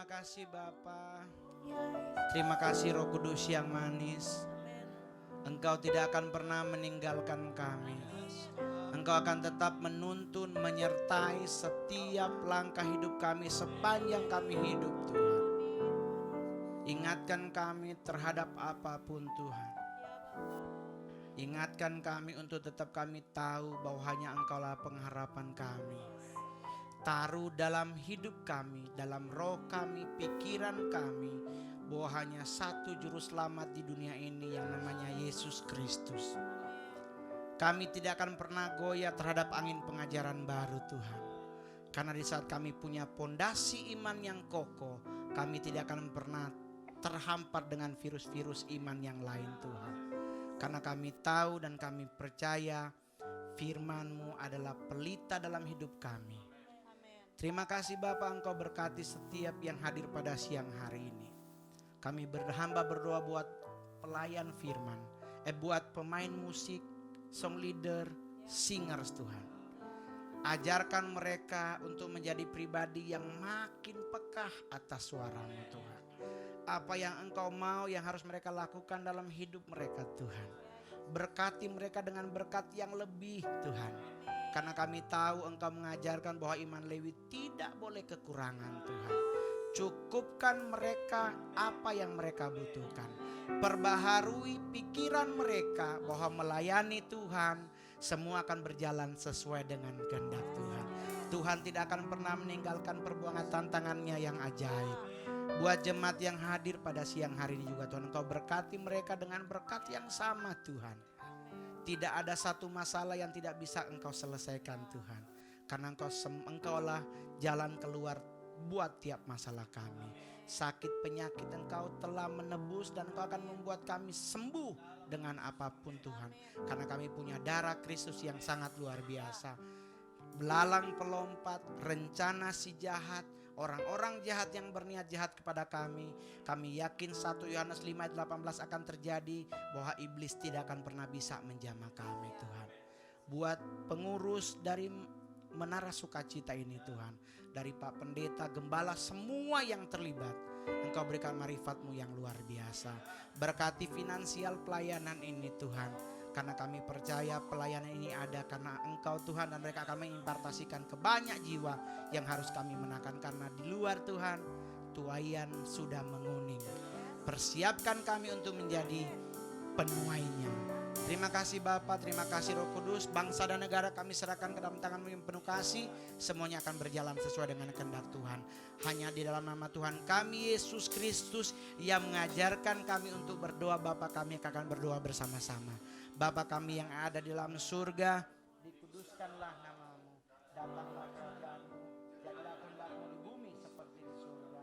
Terima kasih Bapa. Terima kasih Roh Kudus yang manis. Engkau tidak akan pernah meninggalkan kami. Engkau akan tetap menuntun, menyertai setiap langkah hidup kami sepanjang kami hidup Tuhan. Ingatkan kami terhadap apapun Tuhan. Ingatkan kami untuk tetap kami tahu bahwa hanya Engkaulah pengharapan kami. Taruh dalam hidup kami, dalam roh kami, pikiran kami, bahwa hanya satu juru selamat di dunia ini yang namanya Yesus Kristus. Kami tidak akan pernah goyah terhadap angin pengajaran baru Tuhan. Karena di saat kami punya pondasi iman yang kokoh, kami tidak akan pernah terhampar dengan virus-virus iman yang lain Tuhan. Karena kami tahu dan kami percaya firman-Mu adalah pelita dalam hidup kami. Terima kasih Bapa, Engkau berkati setiap yang hadir pada siang hari ini. Kami berhamba berdoa buat pelayan firman, buat pemain musik, song leader, singers Tuhan. Ajarkan mereka untuk menjadi pribadi yang makin pekah atas suara-Mu Tuhan. Apa yang Engkau mau yang harus mereka lakukan dalam hidup mereka Tuhan. Berkati mereka dengan berkat yang lebih Tuhan. Karena kami tahu Engkau mengajarkan bahwa iman Lewi tidak boleh kekurangan Tuhan. Cukupkan mereka apa yang mereka butuhkan. Perbaharui pikiran mereka bahwa melayani Tuhan semua akan berjalan sesuai dengan kehendak Tuhan. Tuhan tidak akan pernah meninggalkan perbuatan tantangannya yang ajaib. Buat jemaat yang hadir pada siang hari ini juga Tuhan, Engkau berkati mereka dengan berkat yang sama Tuhan. Tidak ada satu masalah yang tidak bisa Engkau selesaikan Tuhan. Karena Engkaulah jalan keluar buat tiap masalah kami. Sakit penyakit Engkau telah menebus dan Engkau akan membuat kami sembuh dengan apapun Tuhan. Karena kami punya darah Kristus yang sangat luar biasa. Belalang pelompat, rencana si jahat, orang-orang jahat yang berniat jahat kepada kami yakin 1 Yohanes 5 ayat 18 akan terjadi bahwa iblis tidak akan pernah bisa menjamah kami Tuhan. Buat pengurus dari Menara Sukacita ini Tuhan, dari Pak Pendeta, Gembala, semua yang terlibat, Engkau berikan marifat-Mu yang luar biasa. Berkati finansial pelayanan ini Tuhan, karena kami percaya pelayanan ini ada karena Engkau Tuhan, dan mereka akan mengimpartasikan ke banyak jiwa yang harus kami menangkan. Karena di luar Tuhan, tuaian sudah menguning. Persiapkan kami untuk menjadi penuainya. Terima kasih Bapa, terima kasih Roh Kudus. Bangsa dan negara kami serahkan ke dalam tangan-Mu yang penuh kasih. Semuanya akan berjalan sesuai dengan kehendak Tuhan. Hanya di dalam nama Tuhan kami Yesus Kristus yang mengajarkan kami untuk berdoa. Bapa, kami akan berdoa bersama-sama. Bapa kami yang ada di dalam surga, dikuduskanlah nama-Mu, datanglah kerajaan-Mu, jadilah kehendak-Mu di bumi seperti di surga.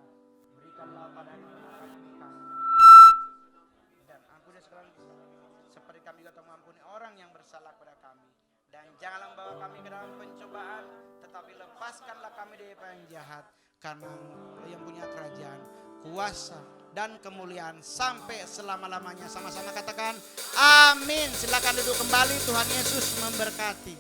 Berikanlah pada kami makan kami, dan ampuni segala seperti kami juga mengampuni orang yang bersalah kepada kami. Dan janganlah membawa kami ke dalam pencobaan, tetapi lepaskanlah kami dari yang jahat. Karena yang punya kerajaan, kuasa, dan kemuliaan sampai selama-lamanya. Sama-sama katakan amin. Silakan duduk kembali. Tuhan Yesus memberkati.